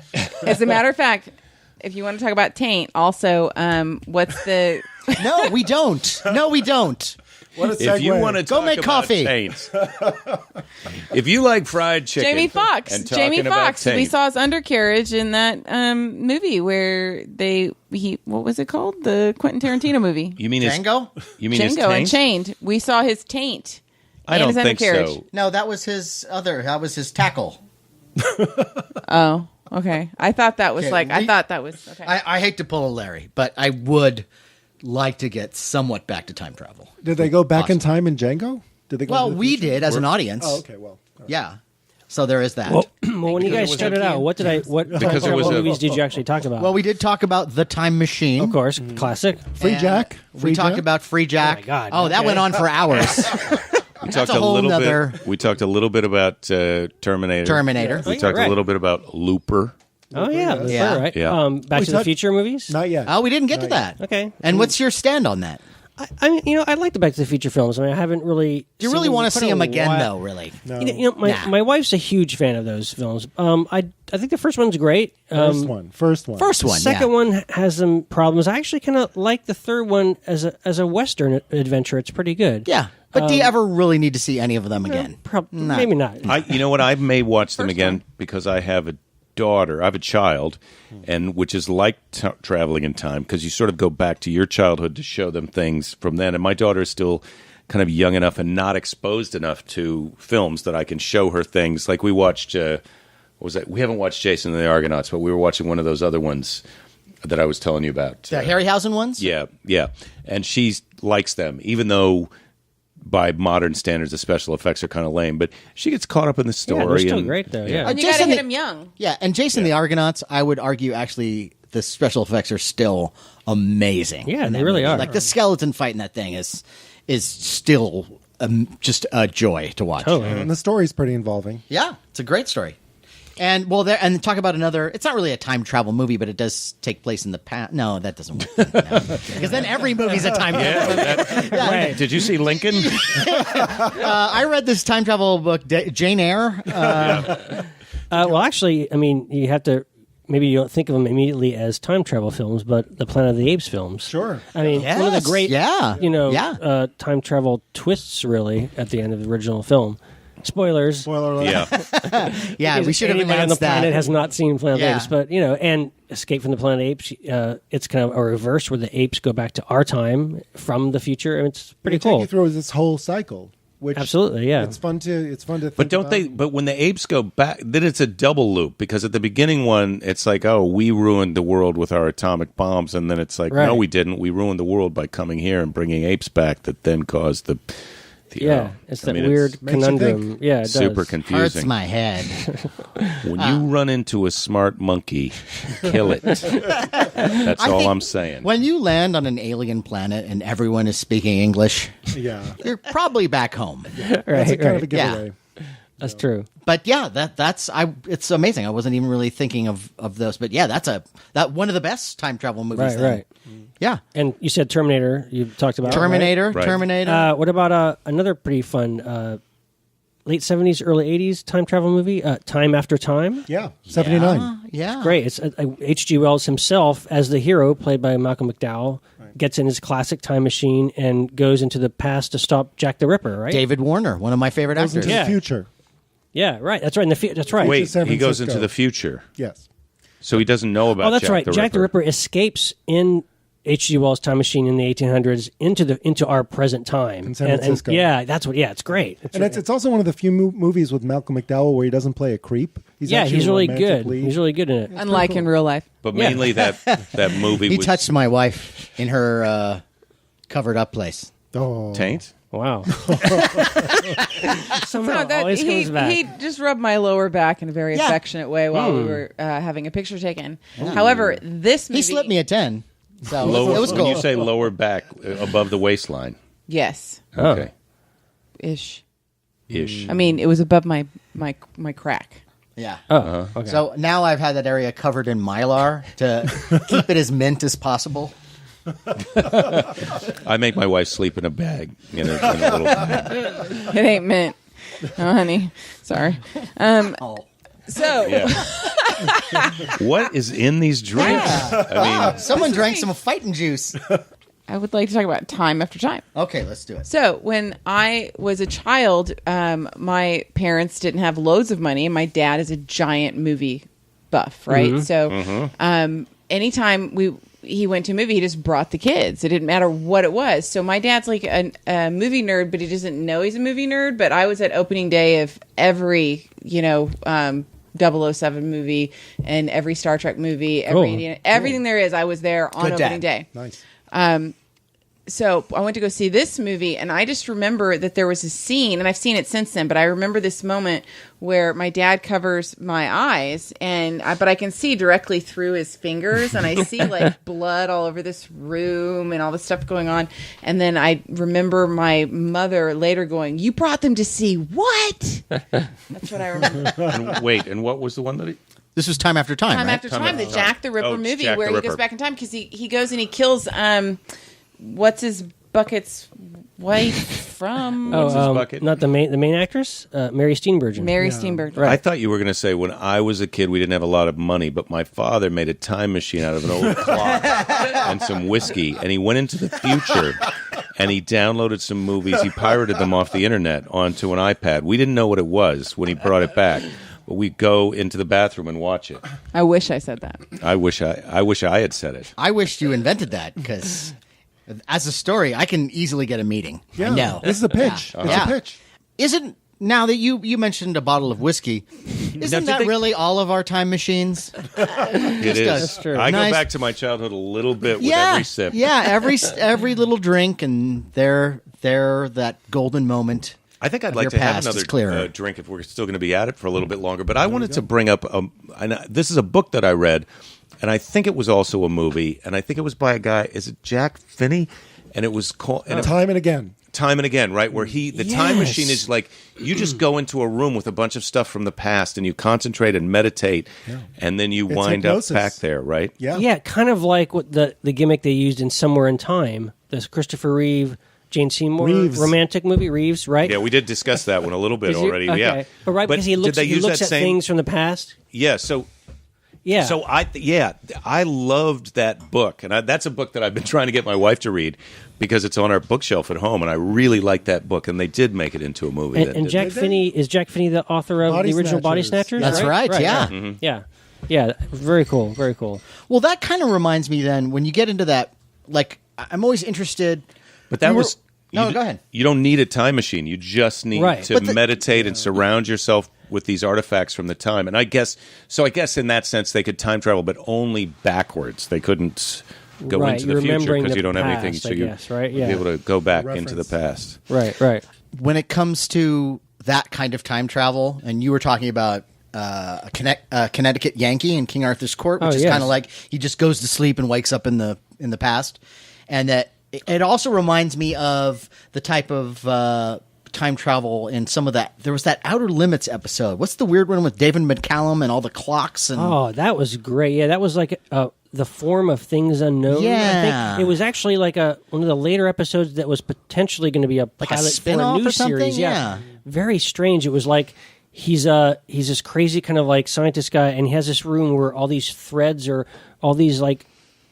As a matter of fact, if you want to talk about taint, also, what's the... No, we don't. No, we don't. What a segue. If you want to Go make about coffee. taints, if you like fried chicken, Jamie Foxx. and talking Jamie about Foxx. We taint, saw his undercarriage in that movie where what was it called? The Quentin Tarantino movie. You mean Django? You mean his Django taint? Unchained. We saw his taint. I and don't his think undercarriage. so. No, that was his tackle. Oh, okay. I thought that was Okay, okay. I hate to pull a Larry, but I would like to get somewhat back to time travel. Did they go back in time in Django? Did they go? Well, to the we future? did as an audience. Oh, okay. Well, all right. Yeah. So there is that. Well, when you guys was started out, what time Because it was travel a- movies did you actually talk about? Well, we did talk about The Time Machine. of course, classic. Free And Jack. We talked about Free Jack. Oh, my God. Oh, that Okay. went on for hours. We talked a a whole little nother- bit. We talked a little bit about Terminator. Terminator. Oh, We yeah, talked right. a little bit about Looper. Oh yeah, Yeah. right. Yeah. Back We to the touched- Future movies. Not yet. Oh, we didn't get to Not that. Okay. And what's your stand on that? I mean, I like the Back to the Future films. I mean, I haven't really. Do you really seen want to quite see a him again, while. though, really? No. My Nah. my wife's a huge fan of those films. I think the first one's great. First one. First one. First The one, second yeah. one has some problems. I actually kind of like the third one as a Western adventure. It's pretty good. Yeah. But do you ever really need to see any of them again? Maybe not. You know what? I may watch them First again one. because I have a daughter. I have a child, and which is like traveling in time because you sort of go back to your childhood to show them things from then. And my daughter is still kind of young enough and not exposed enough to films that I can show her things. Like we watched, what was that? We haven't watched Jason and the Argonauts, but we were watching one of those other ones that I was telling you about. The Harryhausen ones? Yeah, yeah. And she likes them, even though by modern standards the special effects are kind of lame. But she gets caught up in the story. Yeah, they're still and, great though. Yeah. and you got to Jason hit the- him young. Yeah, and Jason the Argonauts, I would argue actually the special effects are still amazing. Yeah, in they that really movie. are. Like the skeleton fight in that thing is still just a joy to watch. Totally. And the story's pretty involving. Yeah, it's a great story. And well, and talk about another. It's not really a time travel movie, but it does take place in the past. No, that doesn't work. Because then every movie's a time travel. movie. Right. Did you see Lincoln? I read this time travel book, Jane Eyre. Well, actually, I mean, you have to. Maybe you don't think of them immediately as time travel films, but the Planet of the Apes films. Sure. I mean, one of the Yes, great, yeah, yeah. time travel twists, really, at the end of the original film. Spoilers. Spoiler alert. Yeah. Yeah, we should have Anybody on the announced planet that. has not seen Planet Yeah. of the Apes, but and Escape from the Planet of the Apes. It's kind of a reverse where the apes go back to our time from the future. I mean, it's pretty They take cool. you through this whole cycle, which Absolutely, yeah. it's fun to think But don't about. they? But when the apes go back, then it's a double loop because at the beginning one, it's like, oh, we ruined the world with our atomic bombs, and then it's like, Right. no, we didn't. We ruined the world by coming here and bringing apes back that then caused the Yeah, it's that I mean, weird Makes you conundrum. think. Yeah, it does. super Hurts confusing. my head. When you run into a smart monkey, kill it. That's I all think I'm saying. When you land on an alien planet and everyone is speaking English, Yeah. you're probably back home. That's a Right, kind of a right. giveaway. That's true. But yeah, it's amazing. I wasn't even really thinking of those. But yeah, that one of the best time travel movies. Right, then. right. Yeah. And you said Terminator. You talked about Terminator. Right. Terminator. What about another pretty fun late 70s, early 80s time travel movie, Time After Time? Yeah. 79. Yeah. Great. It's H.G. Wells himself as the hero, played by Malcolm McDowell, gets in his classic time machine and goes into the past to stop Jack the Ripper, right? David Warner, one of my favorite Goes actors. into Yeah. the future. Yeah, right. That's right. That's right. Wait, San he goes Francisco. into the future, Yes. so he doesn't know about. Oh, that's Jack right. The Jack the Ripper escapes in H.G. Wells' time machine in the 1800s into our present time. In San Francisco. Yeah, that's what. Yeah, it's great. And it's also one of the few movies with Malcolm McDowell where he doesn't play a creep. He's yeah, actually he's a really romantic good. lead. He's really good in it. Unlike in real life. But Yeah. mainly that movie He was touched my wife in her covered up place. Oh. Taint. Wow. Somehow No, that, always comes back. he just rubbed my lower back in a very Yeah. affectionate way while we were having a picture taken. However, this movie... He slipped me a 10. So Lower, it was when cool. you say lower back, above the waistline. Yes. Oh. Okay. Ish. Ish. I mean, it was above my crack. Yeah. Oh, okay. So now I've had that area covered in Mylar to keep it as mint as possible. I make my wife sleep in a bag in a little bag. It ain't mint. Oh, honey. Sorry. Oh. So What is in these drinks? I mean, Someone drank some fighting juice. I would like to talk about time after time. Okay, let's do it. So when I was a child, my parents didn't have loads of money, and my dad is a giant movie buff, right? So anytime he went to a movie, he just brought the kids. It didn't matter what it was. So my dad's like a movie nerd, but he doesn't know he's a movie nerd. But I was at opening day of every, 007 movie and every Star Trek movie, everything there is. I was there on opening day. Nice. So I went to go see this movie, and I just remember that there was a scene, and I've seen it since then, but I remember this moment where my dad covers my eyes, but I can see directly through his fingers, and I see like blood all over this room and all this stuff going on. And then I remember my mother later going, "You brought them to see what?" That's what I remember. and what was the one that This was Time After Time, Time right? After Time, the Jack the Ripper movie, Jack where the he Ripper. goes back in time because he goes and he kills what's his bucket's wife from his bucket? Not the main actress, Mary Steenburgen. Mary Steenburgen. Right. I thought you were going to say when I was a kid, we didn't have a lot of money, but my father made a time machine out of an old clock and some whiskey, and he went into the future, and he downloaded some movies. He pirated them off the internet onto an iPad. We didn't know what it was when he brought it back, but we'd go into the bathroom and watch it. I wish I said that. I wish I had said it. I wished you invented that because, as a story, I can easily get a meeting. Yeah. I know. This is a pitch. Yeah. It's Yeah. a pitch. Isn't now that you mentioned a bottle of whiskey? Isn't that really all of our time machines? It is. That's true. I Nice. go back to my childhood a little bit with Yeah, every sip. yeah. Every little drink, and there that golden moment. I think I'd of like your to have past is another clearer. drink if we're still going to be at it for a little bit longer. But I wanted to bring up, this is a book that I read, and I think it was also a movie, and I think it was by a guy, is it Jack Finney? And it was called... Time and again. Time and again, right? Where the time machine is like, you just go into a room with a bunch of stuff from the past, and you concentrate and meditate, and then you wind hypnosis. up back there, right? Yeah. Yeah, kind of like what the gimmick they used in Somewhere in Time, this Christopher Reeve, Jane Seymour Reeves. romantic movie, Reeves, right? Yeah, we did discuss that one a little bit Did you? already. Okay. Yeah, But right, because he did looks, they he use looks that at same? things from the past. Yeah, so Yeah. So I loved that book, and that's a book that I've been trying to get my wife to read because it's on our bookshelf at home, and I really like that book, and they did make it into a movie. and Jack Finney, is Jack Finney the author of Body the original Body Snatchers. Snatchers? That's right, yeah. Mm-hmm. Yeah. Yeah, very cool, very cool. Well, that kind of reminds me. Then when you get into that, like, I'm always interested. But that was No, go ahead. You don't need a time machine. You just need Right. to meditate and surround yourself with these artifacts from the time. And I guess in that sense they could time travel, but only backwards. They couldn't go Right, into you're the future remembering because the you don't have anything. past, So I you guess, right? be Yeah. able to go back into the Reference. past. Right. When it comes to that kind of time travel, and you were talking about a Connecticut Yankee in King Arthur's Court, which is yes. kind of like he just goes to sleep and wakes up in the past, and that it also reminds me of the type of time travel in some of that. There was that Outer Limits episode. What's the weird one with David McCallum and all the clocks? And Oh, that was great. Yeah, that was like the form of things unknown. Yeah. I think it was actually like one of the later episodes that was potentially going to be a Like a pilot for a spin-off new or something? series. Yeah. Very strange. It was like he's this crazy kind of like scientist guy, and he has this room where all these threads or all these like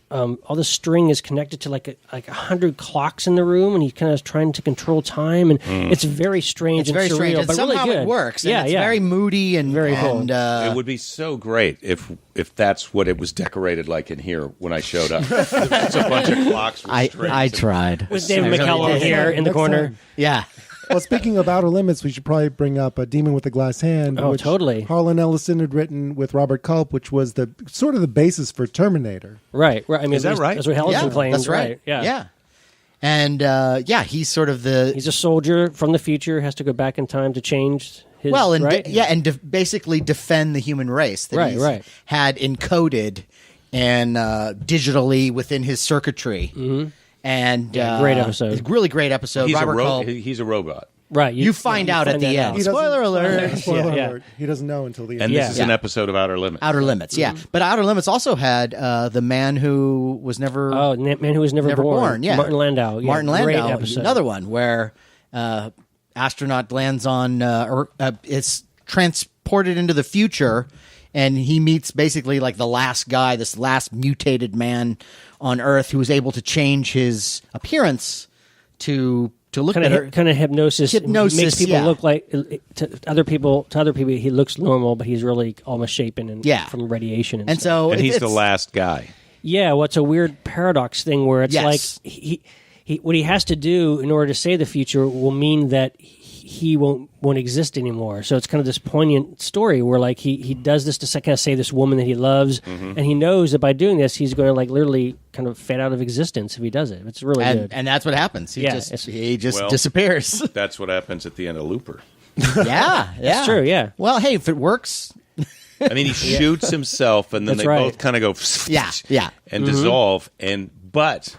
all the string is connected to like 100 clocks in the room, and he's kind of trying to control time, and it's very strange it's very and surreal, strange, and but somehow really good. it works. And Yeah, it's yeah. very moody and Very cool. and, It would be so great if that's what it was decorated like in here when I showed up. It's a bunch of clocks. With strings and- tried. With David McCallum here in the Next corner. time. Yeah. Well, speaking of Outer Limits, we should probably bring up A Demon with a Glass Hand, Oh, which totally. Harlan Ellison had written with Robert Culp, which was the sort of the basis for Terminator. Right. I mean, Is that at least right? That's what Ellison claims. That's right. Yeah. And he's sort of the He's a soldier from the future, has to go back in time to change his. and right? basically defend the human race that Right, he's right. had encoded and digitally within his circuitry. Mm-hmm. And great episode. it's a really great episode. He's Robert Culp. he's a robot. Right. You find out at the that end. out. He doesn't- Spoiler alert. Spoiler Yeah. alert. He doesn't know until the end. And Yeah. this is an Yeah. episode of Outer Limits. Outer Limits, yeah. But Outer Limits also had the man who was never Man Who Was Never Born. Yeah, Martin Landau. Yeah, Martin great Landau. episode. Another one where astronaut lands on it's transported into the future, and he meets basically like the last guy, this last mutated man on Earth who was able to change his appearance to look better. Kind of hypnosis makes people look like to other people. He looks normal, but he's really all misshapen and from radiation and stuff. And he's the last guy. Yeah, well, it's a weird paradox thing where it's like he what he has to do in order to save the future will mean that he won't exist anymore. So it's kind of this poignant story where like he does this to kind of save this woman that he loves, and he knows that by doing this he's going to like literally kind of fade out of existence if he does it. It's really good, and that's what happens. He just disappears. That's what happens at the end of Looper. Yeah, that's true. Yeah. Well, hey, if it works. I mean, he shoots himself, and then both kind of go, and dissolve. But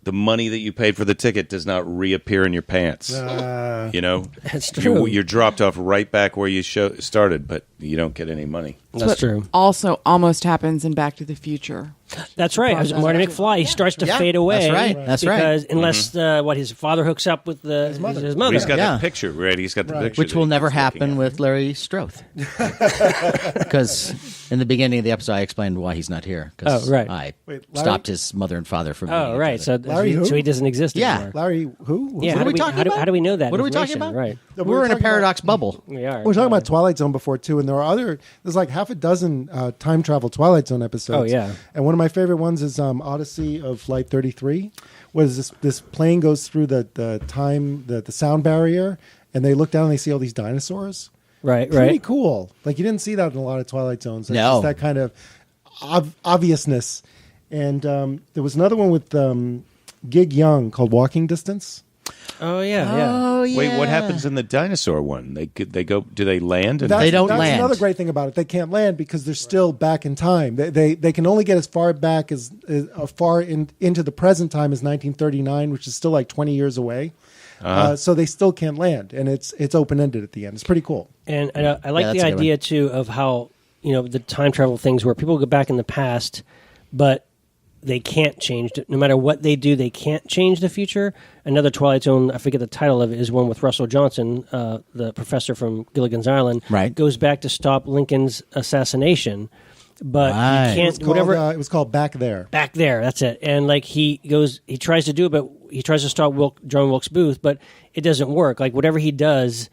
the money that you paid for the ticket does not reappear in your pants. That's true. You're dropped off right back where you started, but you don't get any money. That's true. Also, almost happens in Back to the Future. That's right. Marty McFly, he starts to fade away. That's right. Because unless his father hooks up with his mother. He's got that picture, right? He's got the picture. Which will never happen with Larry Strothe. Because in the beginning of the episode, I explained why he's not here. I stopped his mother and father from being right. So he doesn't exist anymore. Larry who? Yeah, what are we talking about? How do we know that? What are we talking about? Right. We're in a paradox bubble. We are. We were talking about Twilight Zone before, too, and there's like half a dozen time travel Twilight Zone episodes. Oh, yeah. And one of my favorite ones is Odyssey of Flight 33, where this plane goes through the sound barrier, and they look down and they see all these dinosaurs. Right. Pretty cool. Like, you didn't see that in a lot of Twilight Zones. It's just that kind of obviousness. And there was another one with Gig Young called Walking Distance. Oh yeah. Oh yeah. Wait, what happens in the dinosaur one? They go. Do they land? They don't land. That's another great thing about it. They can't land because they're still back in time. They can only get as far back as into the present time as 1939, which is still like 20 years away. So they still can't land, and it's open ended at the end. It's pretty cool. And I like the idea too of how the time travel things where people go back in the past, but they can't change it. No matter what they do, they can't change the future. Another Twilight Zone, I forget the title of it, is one with Russell Johnson, the professor from Gilligan's Island, goes back to stop Lincoln's assassination. But he can't. It was called Back There. Back There, that's it. And like he tries to do it, but he tries to stop John Wilkes Booth, but it doesn't work. Like whatever he does,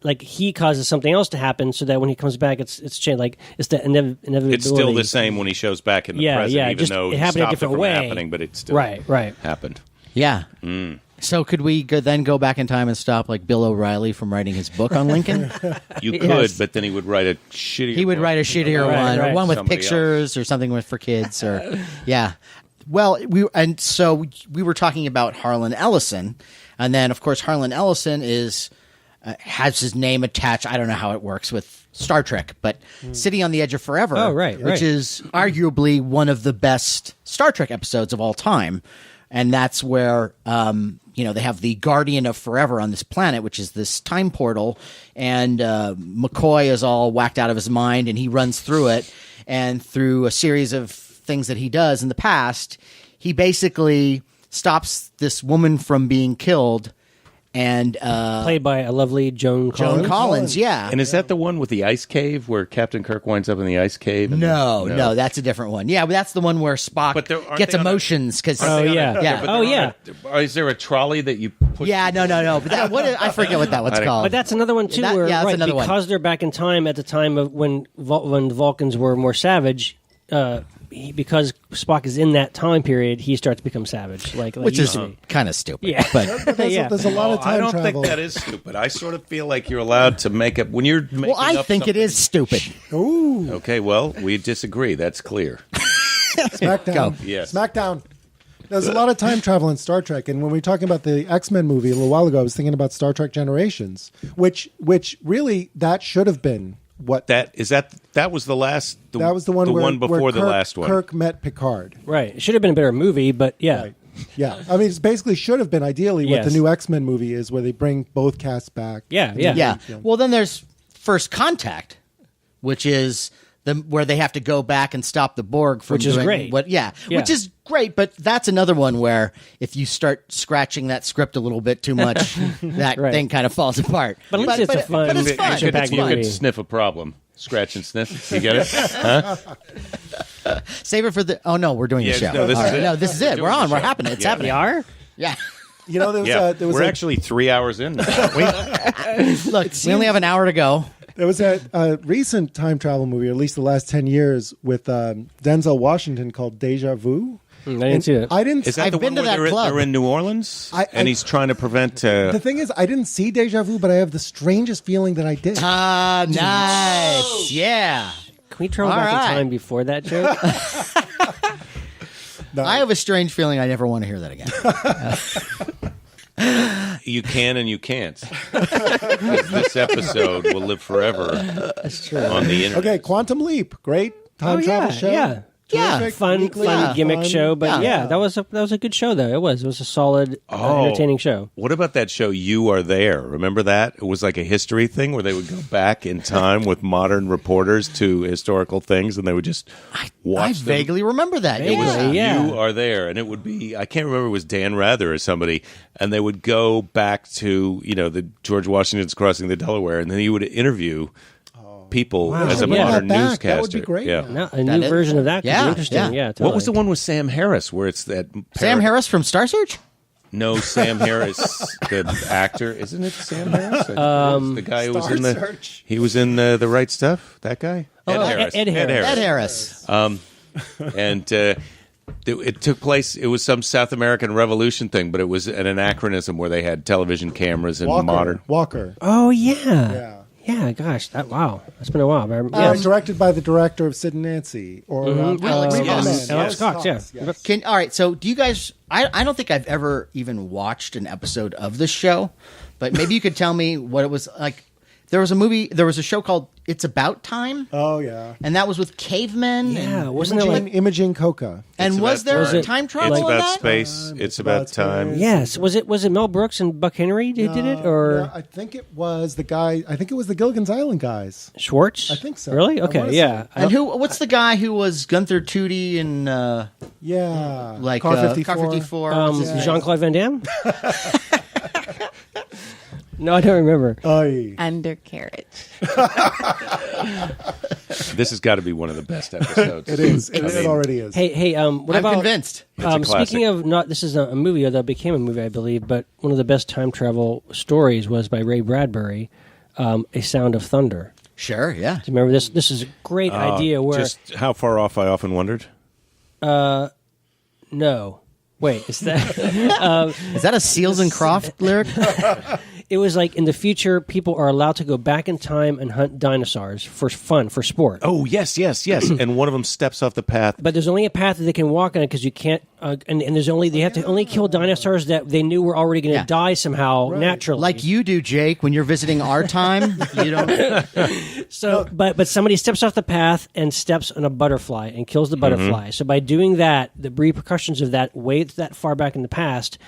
like he causes something else to happen, so that when he comes back, it's changed. Like it's the inevitability. It's still the same when he shows back in the present, even though it happened a different way. Happening, but it still happened. Yeah. So could we then go back in time and stop like Bill O'Reilly from writing his book on Lincoln? You could, but then we would write a shittier. He would write a shittier one, or one with Somebody pictures, or something for kids, or Well, we were talking about Harlan Ellison, and then of course Harlan Ellison has his name attached. I don't know how it works with Star Trek, but City on the Edge of Forever, which is arguably one of the best Star Trek episodes of all time. And that's where, they have the Guardian of Forever on this planet, which is this time portal. And McCoy is all whacked out of his mind, and he runs through it. And through a series of things that he does in the past, he basically stops this woman from being killed. And played by a lovely Joan Collins. Yeah. And is that the one with the ice cave where Captain Kirk winds up in the ice cave? No, that's a different one. Yeah, but that's the one where Spock gets emotions because. Is there a trolley that you push? Yeah, no. But I forget what that one's called. But that's another one too. Because they're back in time at the time of when the Vulcans were more savage. Because Spock is in that time period, he starts to become savage, which is kind of stupid. Yeah, but there's a lot of time travel. I don't think that is stupid. I sort of feel like you're allowed to make up when you're making Well, I think it is stupid. Ooh. Okay, well, we disagree. That's clear. Smackdown. Yes. Smackdown. There's a lot of time travel in Star Trek, and when we were talking about the X-Men movie a little while ago, I was thinking about Star Trek Generations, which really that should have been. That was the last. That was the one before the last one. Kirk met Picard. Right. It should have been a better movie, but yeah. Right. Yeah. I mean, it basically should have been ideally what the new X-Men movie is, where they bring both casts back. Yeah. Well, then there's First Contact, which is where they have to go back and stop the Borg from Which is doing great. which is great, but that's another one where if you start scratching that script a little bit too much, that Right. thing kind of falls apart. But at least it's a fun- but it's You fun. could- It's You fun. could sniff a problem. Scratch and sniff. You get it? Huh? Save it for the. Oh no, we're doing the Yeah, show. no, this All is right. it. No, this is it. We're We're doing on. the We're show. happening. It's Yeah. happening. We are? Yeah. You know, there was We're a, actually 3 hours in now. Look, we only have an hour to go. there was a recent time travel movie, or at least the last 10 years, with Denzel Washington called Deja Vu. I didn't see it. I didn't. Is that I've the been one to where that club. they're in New Orleans? And he's trying to prevent... the thing is, I didn't see Deja Vu, but I have the strangest feeling that I did. Ah, nice. Yeah. Can we travel All back right. in time before that joke? No. I have a strange feeling I never want to hear that again. You can and you can't. 'Cause this episode will live forever That's true. on the internet. Okay, Quantum Leap, great time travel show. Yeah. Yeah. Terrific, Fun weekly, gimmick fun. show, but Yeah. yeah, that was a good show though. It was a solid, entertaining show. What about that show, You Are There? Remember that? It was like a history thing where they would go back in time with modern reporters to historical things, and they would just watch I them. vaguely remember that. It was Yeah. You Are There, and it would be, I can't remember, it was Dan Rather or somebody, and they would go back to, the George Washington's crossing the Delaware, and then he would interview people as a Bring that modern back. newscaster. That would be great. Yeah. No, a new is- version of that could Yeah, be interesting. yeah. Yeah, totally. What was the one with Sam Harris where it's that Sam Harris from Star Search? No, Sam Harris, the actor, isn't it? Sam Harris, the guy who was in the. Search. He was in the Right Stuff. That guy, Ed Harris. Ed Harris. Ed Harris. And it took place. It was some South American Revolution thing, but it was an anachronism where they had television cameras and modern. Walker. Oh yeah. Yeah. Yeah, gosh, wow, that's been a while. But, Directed by the director of Sid and Nancy. Or Alex Cox. Alex Cox, yeah. yes. All right, so do you guys... I don't think I've ever even watched an episode of this show, but maybe you could tell me what it was like. There was a show called It's About Time, Oh, yeah. and that was with cavemen. yeah, and, wasn't there Imogen Coca. and It's was about there time. time travel It's in about that? space. It's about time. Yes, was it Mel Brooks and Buck Henry who did it, or Yeah, I think it was the guy. I think it was the Gilligan's Island guys. Schwartz? I think so. Really? I wanna Okay, say. yeah. And what's the guy who was Gunther Tootie in Yeah. like Car Car 54. 54? What's his name? Jean-Claude Van Damme? No, I don't remember. Oy. Undercarriage. This has got to be one of the best episodes. It is. I It mean, already is. Hey, what I'm about convinced. It's a classic. speaking of this is a movie, although it became a movie, I believe, but one of the best time travel stories was by Ray Bradbury, A Sound of Thunder. Sure, yeah. Do you remember this? This is a great idea where Just how far off I often wondered. no. Wait, is that Is that a Seals and Croft lyric? it was like in the future people are allowed to go back in time and hunt dinosaurs for fun, for sport. Oh yes. And one of them steps off the path. But there's only a path that they can walk on it because you can't, and there's only they have to only kill dinosaurs that they knew were already going to Yeah. die somehow naturally. Like you do, Jake, when you're visiting our time. You don't. So, but somebody steps off the path and steps on a butterfly and kills the butterfly. So by doing that, the repercussions of that way that far back in the past,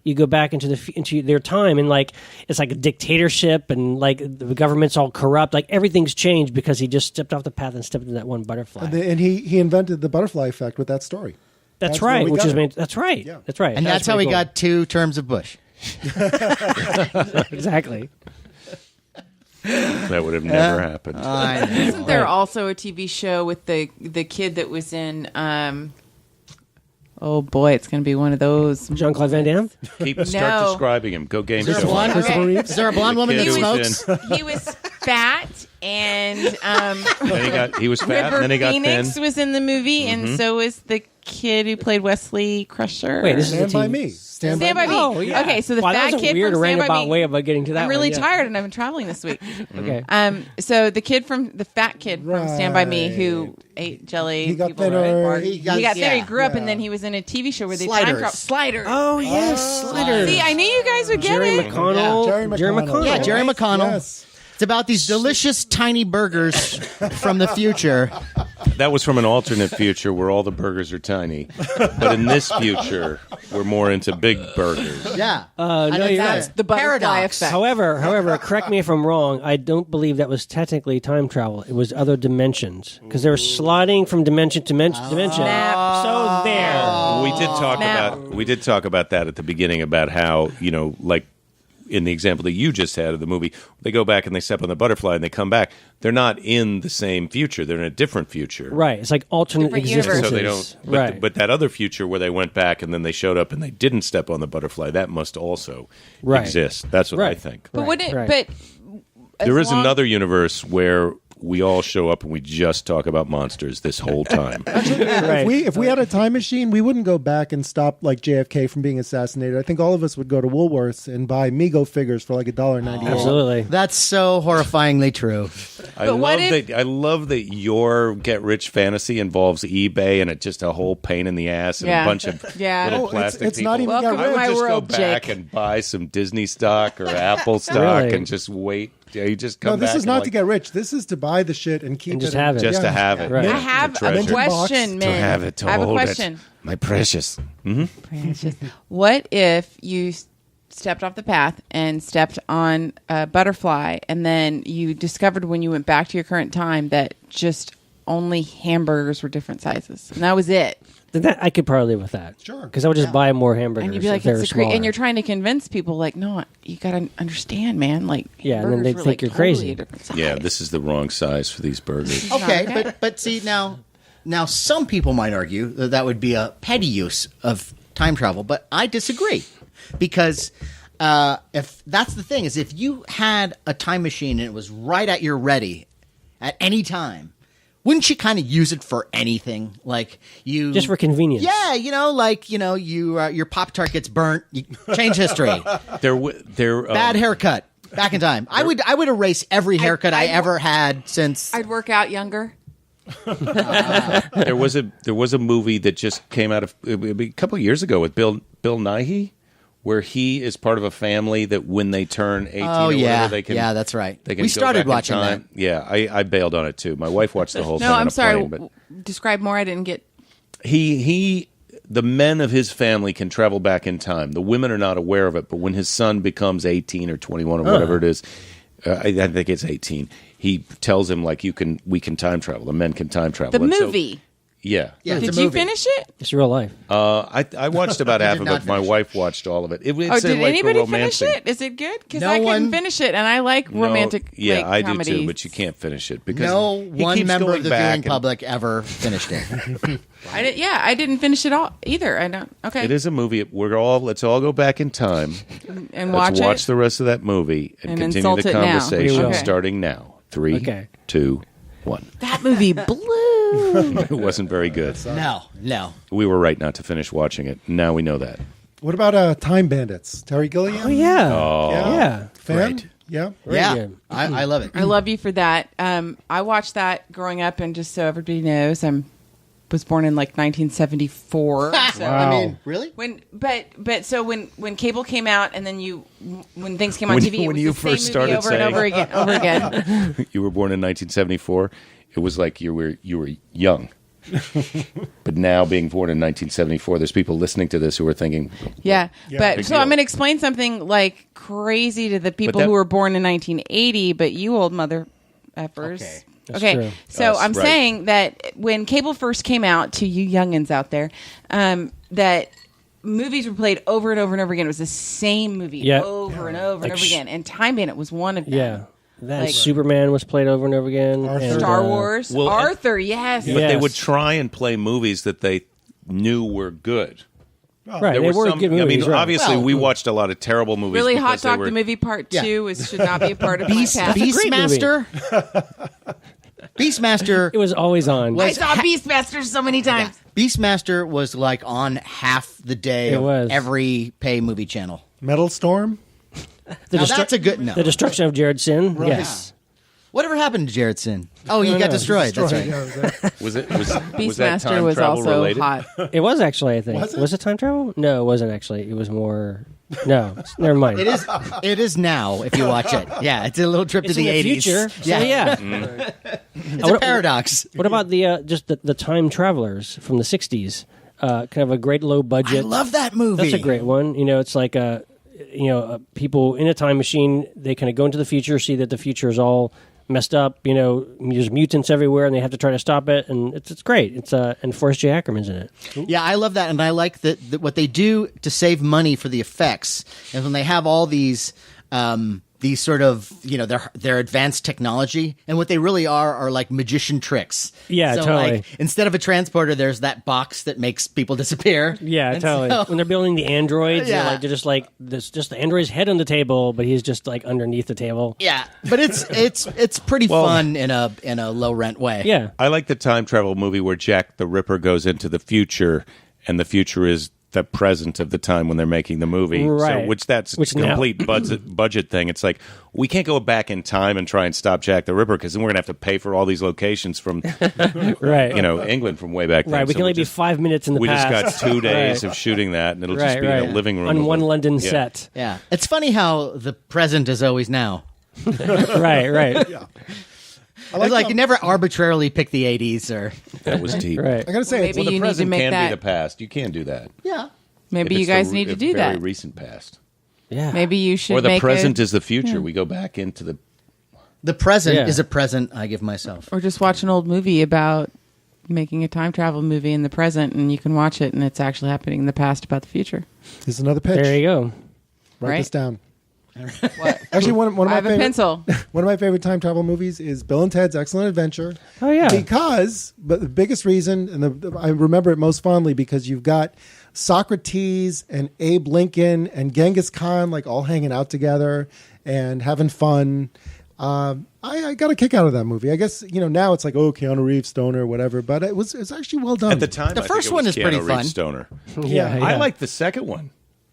you go back into their time, and like it's like a dictatorship, and like the government's all corrupt. Like everything's changed because he just stepped off the path and stepped into that one butterfly. And he invented the butterfly effect with that story. That's where right. we Which got is it. that's right. Yeah. That's right. And that's how we pretty got 2 terms of Bush. cool. Exactly. That would have never happened. I know. Isn't there also a TV show with the kid that was in? Oh boy, it's going to be one of those. Jean-Claude Van Damme. Start No. describing him. Go game Is there a show. blonde? Okay. Is there a blonde woman kid that who was smokes? He was fat, and Then he was fat, River and then he got Phoenix thin. was in the movie, and so was the kid who played Wesley Crusher. Wait, this is Stand a by TV. me. Stand Stand by me. Oh, yeah. Okay, so the Wow, fat that was a kid weird from Stand by roundabout Me. way of getting to that. I'm really one, yeah. tired, and I've been traveling this week. Okay. So the fat kid from Stand by Me who ate jelly. He got people thinner. right? He He got thinner. yeah. He grew up, Yeah. and then he was in a TV show where they Sliders. time travel. Sliders. Oh yes, Sliders. See, I knew you guys would get Jerry it. McConnell. Jerry McConnell. Yeah, Jerry McConnell. Yes. It's about these delicious tiny burgers from the future. That was from an alternate future where all the burgers are tiny. But in this future, we're more into big burgers. Yeah. No, you're That's right. the butterfly Paradox. effect. However, correct me if I'm wrong. I don't believe that was technically time travel. It was other dimensions because they were sliding from dimension to dimension. So there. We did talk about that at the beginning about how, like in the example that you just had of the movie, they go back and they step on the butterfly and they come back. They're not in the same future. They're in a different future. Right. It's like alternate Different universe. existences. So they don't. But, Right. but that other future where they went back and then they showed up and they didn't step on the butterfly, that must also Right. exist. That's what I Right. think. But would it? Right. But There as is long- another universe where we all show up and we just talk about monsters this whole time. Right. If we had a time machine, we wouldn't go back and stop like JFK from being assassinated. I think all of us would go to Woolworths and buy Mego figures for like $1.98. Absolutely. That's so horrifyingly true. I what love if- that. I love that your get rich fantasy involves eBay and it's just a whole pain in the ass and Yeah. a bunch of Yeah. little Oh, plastic it's people. not even Welcome got to rid my I would just world, go back Jake. and buy some Disney stock or Apple stock Really? and just wait. Yeah, you just come No, this back is and not like, to get rich. This is to buy the shit and keep And it. just have it. just to Yeah. have it. Right. I have a treasure. question, To man. have it, to I have a hold it. question. My precious. Precious. What if you stepped off the path and stepped on a butterfly, and then you discovered when you went back to your current time that just only hamburgers were different sizes, and that was it? Then that, I could probably live with that. Sure. Because I would just buy more hamburgers. And you'd be like, if they were it's a smaller. and you're trying to convince people, like, no, you got to understand, man. Like, Yeah, and then hamburgers they'd were, think like, you're totally crazy. a different size. Yeah, this is the wrong size for these burgers. Okay, Okay. but see now some people might argue that that would be a petty use of time travel, but I disagree because if that's the thing is if you had a time machine and it was right at your ready at any time, wouldn't you kind of use it for anything? Like you Just for convenience. Yeah, your Pop-Tart gets burnt, you change history. They're Bad haircut. Back in time. I would erase every haircut I I'd- ever had since I'd work out younger. There was a movie that just came out of a couple of years ago with Bill Nighy, where he is part of a family that when they turn 18 Oh or yeah, whatever, they can. yeah, that's right. They can We go started back in watching that. time. Yeah, I bailed on it too. My wife watched the whole thing. No, on I'm a sorry. plane, but Describe more. I didn't get. the men of his family can travel back in time. The women are not aware of it, but when his son becomes 18 or 21 or whatever it is, I think it's 18. He tells him like we can time travel. The men can time travel. The And so- movie. yeah. Yeah, it's Did a you movie. finish it? It's real life. I watched about half of not it. My finish it. wife watched all of it. It's Oh, did like anybody a finish romancing. it? Is it good? Because No I couldn't one- finish it, and I like No, romantic. yeah, like, I do comedies. too, but you can't finish it because No he one keeps member going of the back viewing and- public ever finished it. I didn't finish it all either. I don't. Okay, It is a movie. Let's all go back in time. and watch Let's watch it. the rest of that movie and And continue insult the it now. conversation Okay. starting now. 3, Okay. 2, 1. That movie blew. It wasn't very good. No. We were right not to finish watching it. Now we know that. What about Time Bandits? Terry Gilliam? Oh, yeah. Yeah. Yeah. Fan? Great. Yeah. Yeah, good. I love it. I love you for that. I watched that growing up, and just so everybody knows, was born in like 1974. So Wow. I mean, really? So when cable came out, and then when things came on When- TV, when it you was the first same started movie over and saying- over again. You were born in 1974. It was like you were young. But now, being born in 1974, there's people listening to this who are thinking, Yeah, but big so deal. I'm going to explain something like crazy to the people that- who were born in 1980, but you old mother effers. Okay. That's Okay, true. so Us, I'm right. saying that when cable first came out, to you youngins out there, that movies were played over and over and over again. It was the same movie Yeah. over and over Like and over again. And Time Bandit was one of them. Yeah. That Like- Superman was played over and over again. Arthur. and, Star Wars, well, Arthur, yes. but they Yes. would try and play movies that they knew were good. Right. There They were were some. good I mean, movies, right. obviously, Well- we watched a lot of terrible movies. Really, Hot because they Dog were- the movie part Yeah. 2 should not be a part of my past. Beastmaster. Beastmaster. It was always on. I saw Beastmaster so many times. Beastmaster was like on half the day It of was. every pay movie channel. Metal Storm? The Now destru- that's a good no. The destruction of Jared Sin. Right. Yes. Whatever happened to Jaredson? Oh, he got destroyed. That's right. Yeah, Was that Beastmaster time was travel also related? hot. It was actually, I think. Was it? Time travel? No, it wasn't actually. It was more. No, never mind. It is. It is now. If you watch it, yeah, it's a little trip It's to the in the 80s. future. So yeah. It's a paradox. What about the just the time travelers from the '60s? Kind of a great low budget. I love that movie. That's a great one. You know, it's like people in a time machine. They kind of go into the future, see that the future is all messed up. You know, there's mutants everywhere, and they have to try to stop it. And it's great. It's and Forrest J. Ackerman's in it. Yeah, I love that, and I like that what they do to save money for the effects is when they have all these sort of their advanced technology, and what they really are like magician tricks. Yeah, so, totally. Like, instead of a transporter, there's that box that makes people disappear. Yeah, And totally. so- When they're building the androids, Yeah. they're just like there's just the android's head on the table, but he's just like underneath the table. yeah, but it's pretty fun in a low rent way. Yeah. I like the time travel movie where Jack the Ripper goes into the future, and the future is the present of the time when they're making the movie. Right. So, that's Which a now- complete budget thing. It's like, we can't go back in time and try and stop Jack the Ripper because then we're going to have to pay for all these locations from, Right. England from way back then. Right. We So can only we'll be 5 minutes in the We past. just got 2 days Right. of shooting that, and it'll just Right, be in right. a living room. on of one a- London Yeah. set. Yeah, it's funny how the present is always now. Right. It's like you never arbitrarily pick the 80s or That was deep. Right. I gotta say, Maybe it's, you The need to present make can that. be the past. You can do that. yeah. Maybe If you it's guys the need to do very that. recent past. Yeah. Maybe you should Or the make present a, is the future. We go back into the... The present Yeah. is a present I give myself. or just watch an old movie about making a time travel movie in the present, and you can watch it, and it's actually happening in the past about the future. here's another pitch. There you go. Write Right? this down. What? Actually, one of I my have a favorite pencil. one of my favorite time travel movies is Bill and Ted's Excellent Adventure. Oh, yeah. But the biggest reason, and I remember it most fondly, because you've got Socrates and Abe Lincoln and Genghis Khan like all hanging out together and having fun. I got a kick out of that movie. I guess now it's like, oh, Keanu Reeves stoner, whatever, but it's actually well done. At the time, The I first think it one was is pretty Keanu fun. Reeves Stoner. Yeah. I like the second one.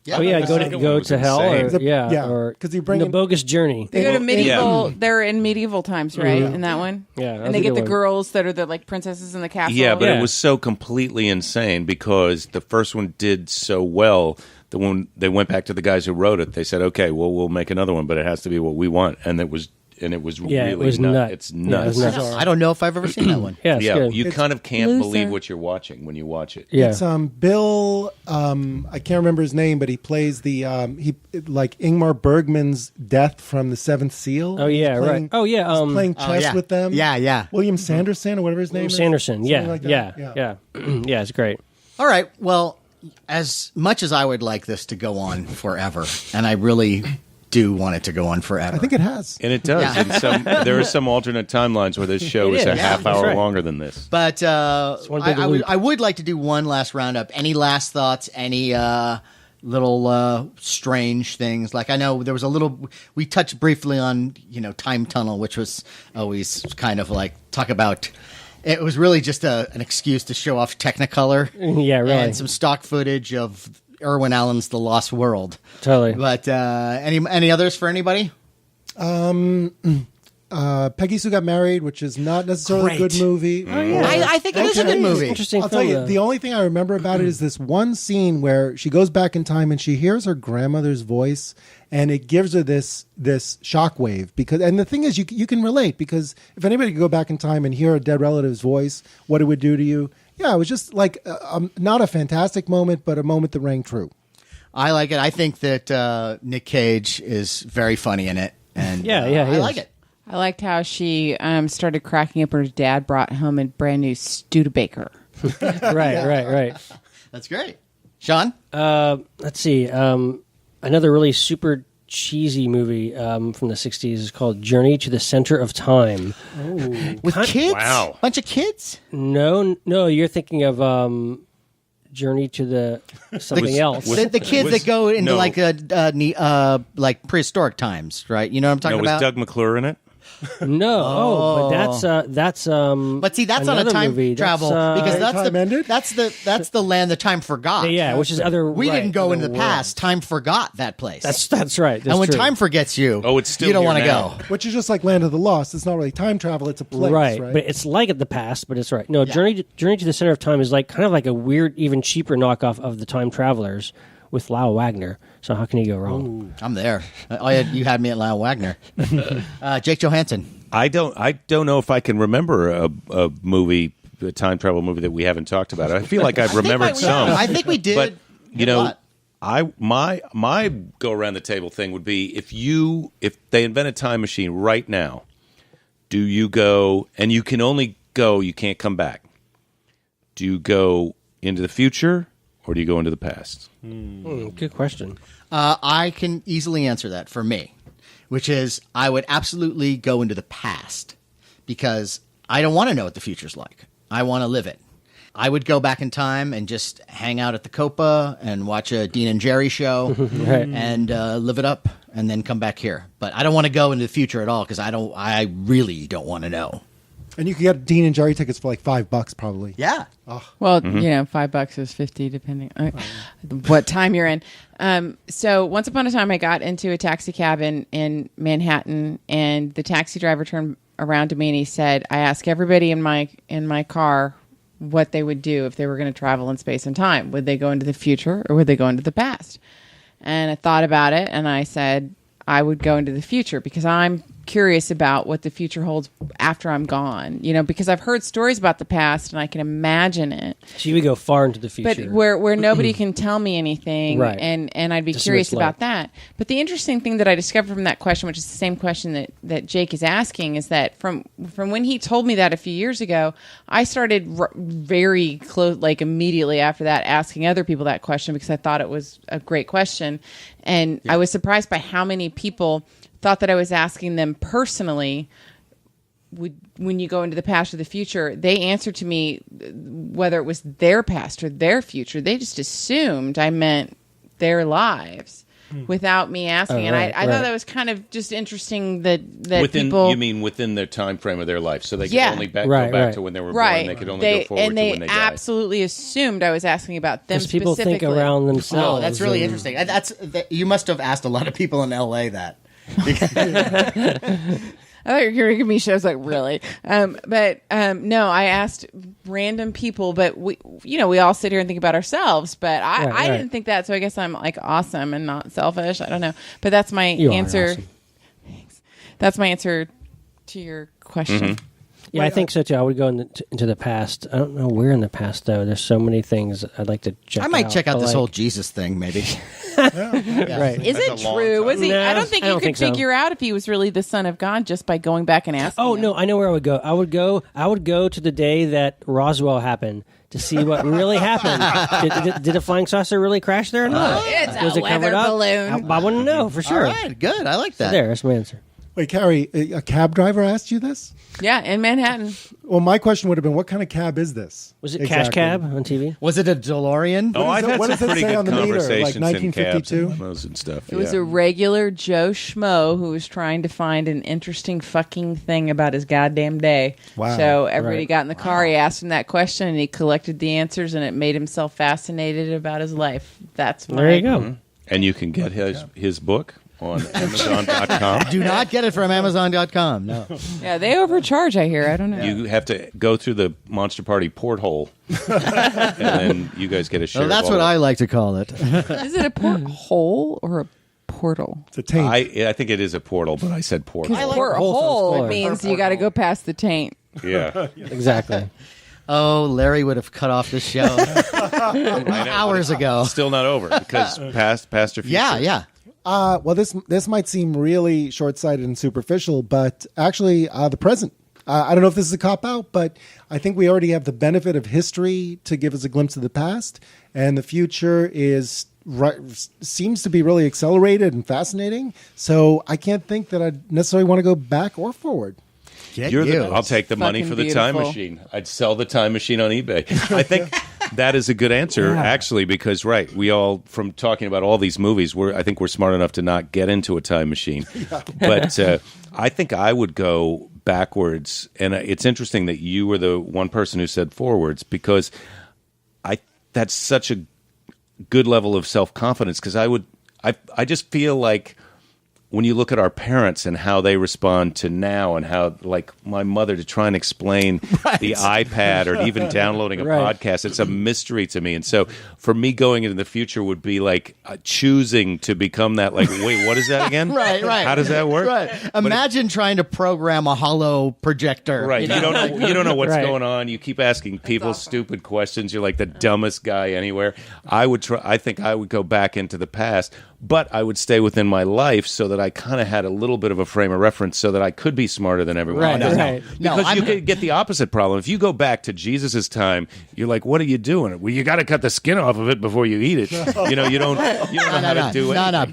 Oh yeah, The go second to one go was to hell, insane. or Yeah, 'cause you bring the in- bogus journey. They go to Well, medieval. They're in medieval times, right? In that one. Yeah, that was and they a get good the one. girls that are the like princesses in the castle. Yeah, but Yeah. it was so completely insane because the first one did so well that when they went back to the guys who wrote it, they said, "Okay, well, we'll make another one, but it has to be what we want." And it was Yeah, really it was nuts. nuts. It's Yeah, it nuts. was nuts. I don't know if I've ever seen that one. Yeah, it's Yeah, good. you kind of can't loser. believe what you're watching when you watch it. yeah. It's Bill. I can't remember his name, but he plays the like Ingmar Bergman's death from the Seventh Seal. Oh, yeah, He's playing- right. Oh, yeah, he's playing chess yeah. with them. Yeah. William Sanderson or whatever his name is. Sanderson. Something Yeah, like that. yeah. Yeah, it's great. All right. Well, as much as I would like this to go on forever, and I really do want it to go on forever. I think it has. And it does. Yeah. There are some alternate timelines where this show It is a is. half Yeah, that's hour right. longer than this. But one big loop. I would like to do one last roundup. Any last thoughts? Any little strange things? Like I know there was a little. We touched briefly on time tunnel, which was always kind of like talk about. It was really just an excuse to show off Technicolor. Yeah, really. And some stock footage of Irwin Allen's The Lost World. Totally. But any others for anybody? Peggy Sue Got Married, which is not necessarily a Great. good movie. Oh, yeah. I think it is a good movie. Interesting I'll film, tell you, though. the only thing I remember about it is this one scene where she goes back in time and she hears her grandmother's voice, and it gives her this shockwave. And the thing is, you can relate, because if anybody could go back in time and hear a dead relative's voice, what it would do to you. Yeah, it was just like not a fantastic moment, but a moment that rang true. I like it. I think that Nick Cage is very funny in it, and Yeah, he I is. like it. I liked how she started cracking up when her dad brought home a brand new Studebaker. Right. That's great, Sean. Let's see. Another really super cheesy movie from the 60s is called Journey to the Center of Time. With kids, Wow. bunch of kids. No, you're thinking of Journey to the something else. The kids that go into no. like prehistoric times, right? You know what I'm talking No, was about? Doug McClure in it? No, but that's But see, that's not a another time movie. travel That's, because Time ended? that's the land that time forgot. yeah, which is other. We right, didn't go other into the world. past. Time forgot that place. That's right. That's and when true. time forgets you, it's still you don't here want to now. go. Which is just like Land of the Lost. It's not really time travel. It's a place, right, right? but it's like at the past, but it's right. No, Journey to the Center of Time is like kind of like a weird, even cheaper knockoff of the Time Travelers with Lyle Wagner. So how can you go wrong? I'm there. You had me at Lyle Wagner. Jake Johansson. I don't know if I can remember a movie, a time travel movie that we haven't talked about. I feel like I've remembered some. I think we did. But you a know, lot. my go around the table thing would be if they invent a time machine right now, do you go, and you can only go, you can't come back. Do you go into the future or do you go into the past? Good question. I can easily answer that for me, which is I would absolutely go into the past because I don't want to know what the future's like. I want to live it. I would go back in time and just hang out at the Copa and watch a Dean and Jerry show Right. and live it up and then come back here. But I don't want to go into the future at all because I really don't want to know. And you can get Dean and Jerry tickets for like $5 probably. Yeah. Well, $5 is 50 depending on what time you're in. So once upon a time, I got into a taxi cab in Manhattan, and the taxi driver turned around to me and he said, "I ask everybody in my car what they would do if they were going to travel in space and time. Would they go into the future or would they go into the past?" And I thought about it, and I said, I would go into the future because I'm curious about what the future holds after I'm gone. Because I've heard stories about the past and I can imagine it, So you would go far into the future. but where nobody can tell me anything, Right. and I'd be To see what curious it's about like. that. But the interesting thing that I discovered from that question, which is the same question that Jake is asking, is that from when he told me that a few years ago, I started very close, like immediately after that, asking other people that question because I thought it was a great question, and I was surprised by how many people thought that I was asking them personally. When you go into the past or the future, they answered to me whether it was their past or their future. They just assumed I meant their lives without me asking. And I thought that was kind of just interesting that people... You mean within their time frame of their life, so they could Yeah. only go Right, back right. to when they were Right. born. They could only go forward and to they when they died. absolutely assumed I was asking about them because people think specifically. around themselves. Oh, that's really and- interesting. You must have asked a lot of people in L.A. that. I thought you were going to give me shows like really, but no. I asked random people, but we all sit here and think about ourselves. But I Right. didn't think that, so I guess I'm like awesome and not selfish. I don't know, but that's my You are answer. awesome. Thanks. That's my answer to your question. Yeah, I think so too. I would go into the past. I don't know where in the past though. There's so many things I'd like to check. I might check out but, this like- whole Jesus thing, maybe. right. Is That's it a long true? time. Was he? No, I don't think I you don't could think so. figure out if he was really the Son of God just by going back and asking. Oh him. no, I know where I would go. I would go to the day that Roswell happened to see what really happened. Did a flying saucer really crash there or not? It's a Was it covered weather up? balloon. I wouldn't know for sure. All right, good. I like that. There, that's my answer. Wait, Carrie, a cab driver asked you this? Yeah, in Manhattan. Well, my question would have been, what kind of cab is this? Was it Cash Cab on TV? Was it a DeLorean? Oh, I've had what some does it pretty say good on the meter? Like conversations in cabs 1952? and limos and stuff. It was a regular Joe Schmo who was trying to find an interesting fucking thing about his goddamn day. Wow. So everybody Right. got in the car, he asked him that question, and he collected the answers, and it made himself fascinated about his life. That's my... There you go. And you can get his book on Amazon.com. Do not get it from Amazon.com. No. Yeah, they overcharge, I hear. I don't know. You have to go through the Monster Party porthole, and then you guys get a share. Well, that's of all what of I like to call it. Is it a porthole or a portal? It's a taint. I think it is a portal, but I said porthole. Porthole, sounds it means you got to go past the taint. Yeah. Exactly. Oh, Larry would have cut off this show I know, hours but ago. it's still not over because past or future. Yeah. Well, this might seem really short-sighted and superficial, but actually, the present. I don't know if this is a cop-out, but I think we already have the benefit of history to give us a glimpse of the past, and the future seems to be really accelerated and fascinating. So I can't think that I'd necessarily want to go back or forward. Get I'll you. take the money Fucking for the time beautiful. machine. I'd sell the time machine on eBay. I think That is a good answer, actually, because we all from talking about all these movies, I think we're smart enough to not get into a time machine. But I think I would go backwards, and it's interesting that you were the one person who said forwards, because that's such a good level of self-confidence, because I just feel like when you look at our parents and how they respond to now, and how, like, my mother, to try and explain the iPad or even downloading a podcast, it's a mystery to me. And so for me, going into the future would be like choosing to become that, like, wait, what is that again? Right. How does that work? Right. Imagine trying to program a hollow projector. Right. You don't know what's going on. You keep asking people stupid questions. You're like the dumbest guy anywhere. I think I would go back into the past, but I would stay within my life so that I kind of had a little bit of a frame of reference so that I could be smarter than everyone else. Right. Because you could get the opposite problem. If you go back to Jesus' time, you're like, what are you doing? Well, you got to cut the skin off of it before you eat it. You don't know how to do it. No.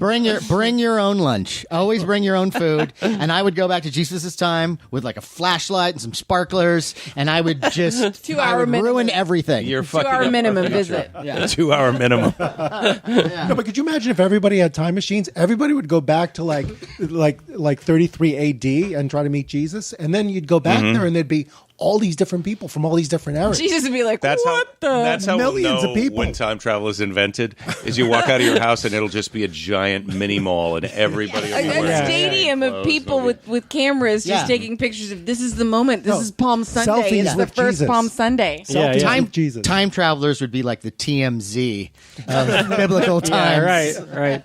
Bring your own lunch. Always bring your own food. And I would go back to Jesus' time with like a flashlight and some sparklers, and I would just 2 hour minimum. ruin everything. You're fucking 2 hour up minimum the future. visit. Yeah. 2 hour minimum. No, but could you imagine if everybody had time machines? Everybody would go back to like 33 AD and try to meet Jesus, and then you'd go back there, and there'd be all these different people from all these different eras. Jesus would be like, That's how Millions we'll know of people. when time travel is invented. Is you walk out of your house and it'll just be a giant mini mall, and everybody will be wearing a stadium of clothes. people with cameras just taking pictures of, this is the moment. This is Palm Sunday. selfies It's the with first Jesus. Palm Sunday. Selfies with Jesus. Time travelers would be like the TMZ of biblical times. Right.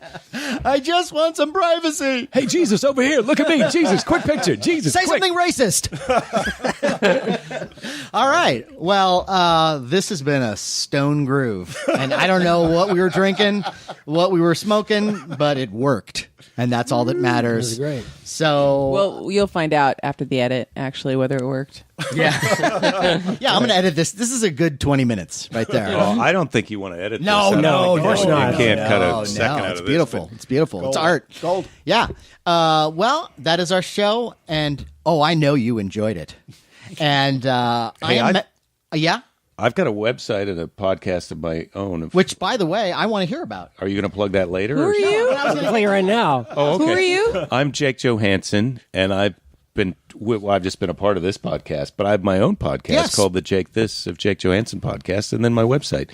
I just want some privacy. Hey, Jesus, over here. Look at me. Jesus, quick picture. Jesus, Say something racist. All right. Well, this has been a stone groove. And I don't know what we were drinking, what we were smoking, but it worked. And that's all that matters. That was great. So, Well, you'll find out after the edit, actually, whether it worked. yeah. Yeah, I'm going to edit this. This is a good 20 minutes right there. Oh, I don't think you want to edit No, this. no, of course not. You can't cut a second out of it's this. beautiful. but- It's beautiful. It's art. Gold. Yeah. Well, that is our show. And, I know you enjoyed it. And yeah, I've got a website and a podcast of my own. which, by the way, I want to hear about. Are you going to plug that later? Who are you? I'm playing right now. Oh, okay. Who are you? I'm Jake Johansson, and I've just been a part of this podcast, but I have my own podcast Yes. called the Jake This of Jake Johansson podcast, and then my website,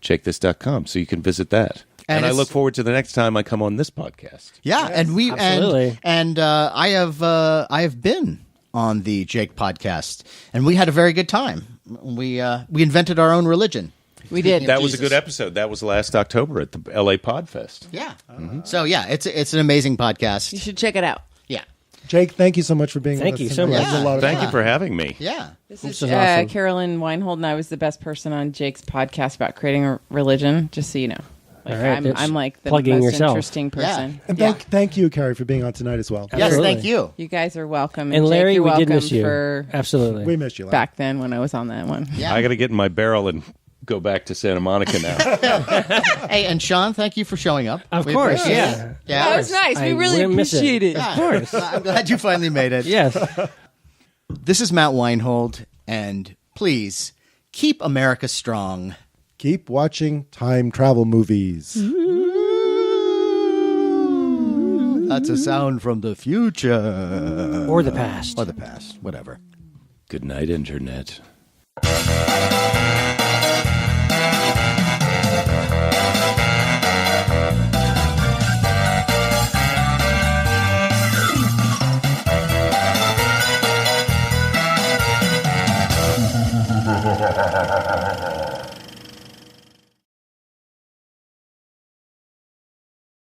jakethis.com, so you can visit that. And I it's- look forward to the next time I come on this podcast. Yeah, and we absolutely. and I have been on the Jake podcast, and we had a very good time. We invented our own religion. We did. That was a Jesus. good episode. That was last October at the LA Podfest. Yeah. So yeah, it's an amazing podcast. You should check it out. Yeah. Jake, thank you so much for being Thank with us you tonight. so much. It was a lot of Thank fun. you for having me. Yeah. This is is awesome. Carolyn Weinhold, and I was the best person on Jake's podcast about creating a religion, just so you know. Like, All right, I'm like the plugging most yourself. interesting person. And thank you, Carrie, for being on tonight as well. Yes, Absolutely. thank you. You guys are welcome. And Jake, Larry, you're we did welcome miss you. for Absolutely. We missed you. Larry. back then when I was on that one. Yeah. I got to get in my barrel and go back to Santa Monica now. Hey, and Sean, thank you for showing up. Of We course, appreciate yeah. it. Yeah. That was nice. We I really wouldn't miss it. appreciate it. Of course. I'm glad you finally made it. Yes. This is Matt Weinhold, and please keep America strong. Keep watching time travel movies. That's a sound from the future. Or the past. Or the past, whatever. Good night, Internet.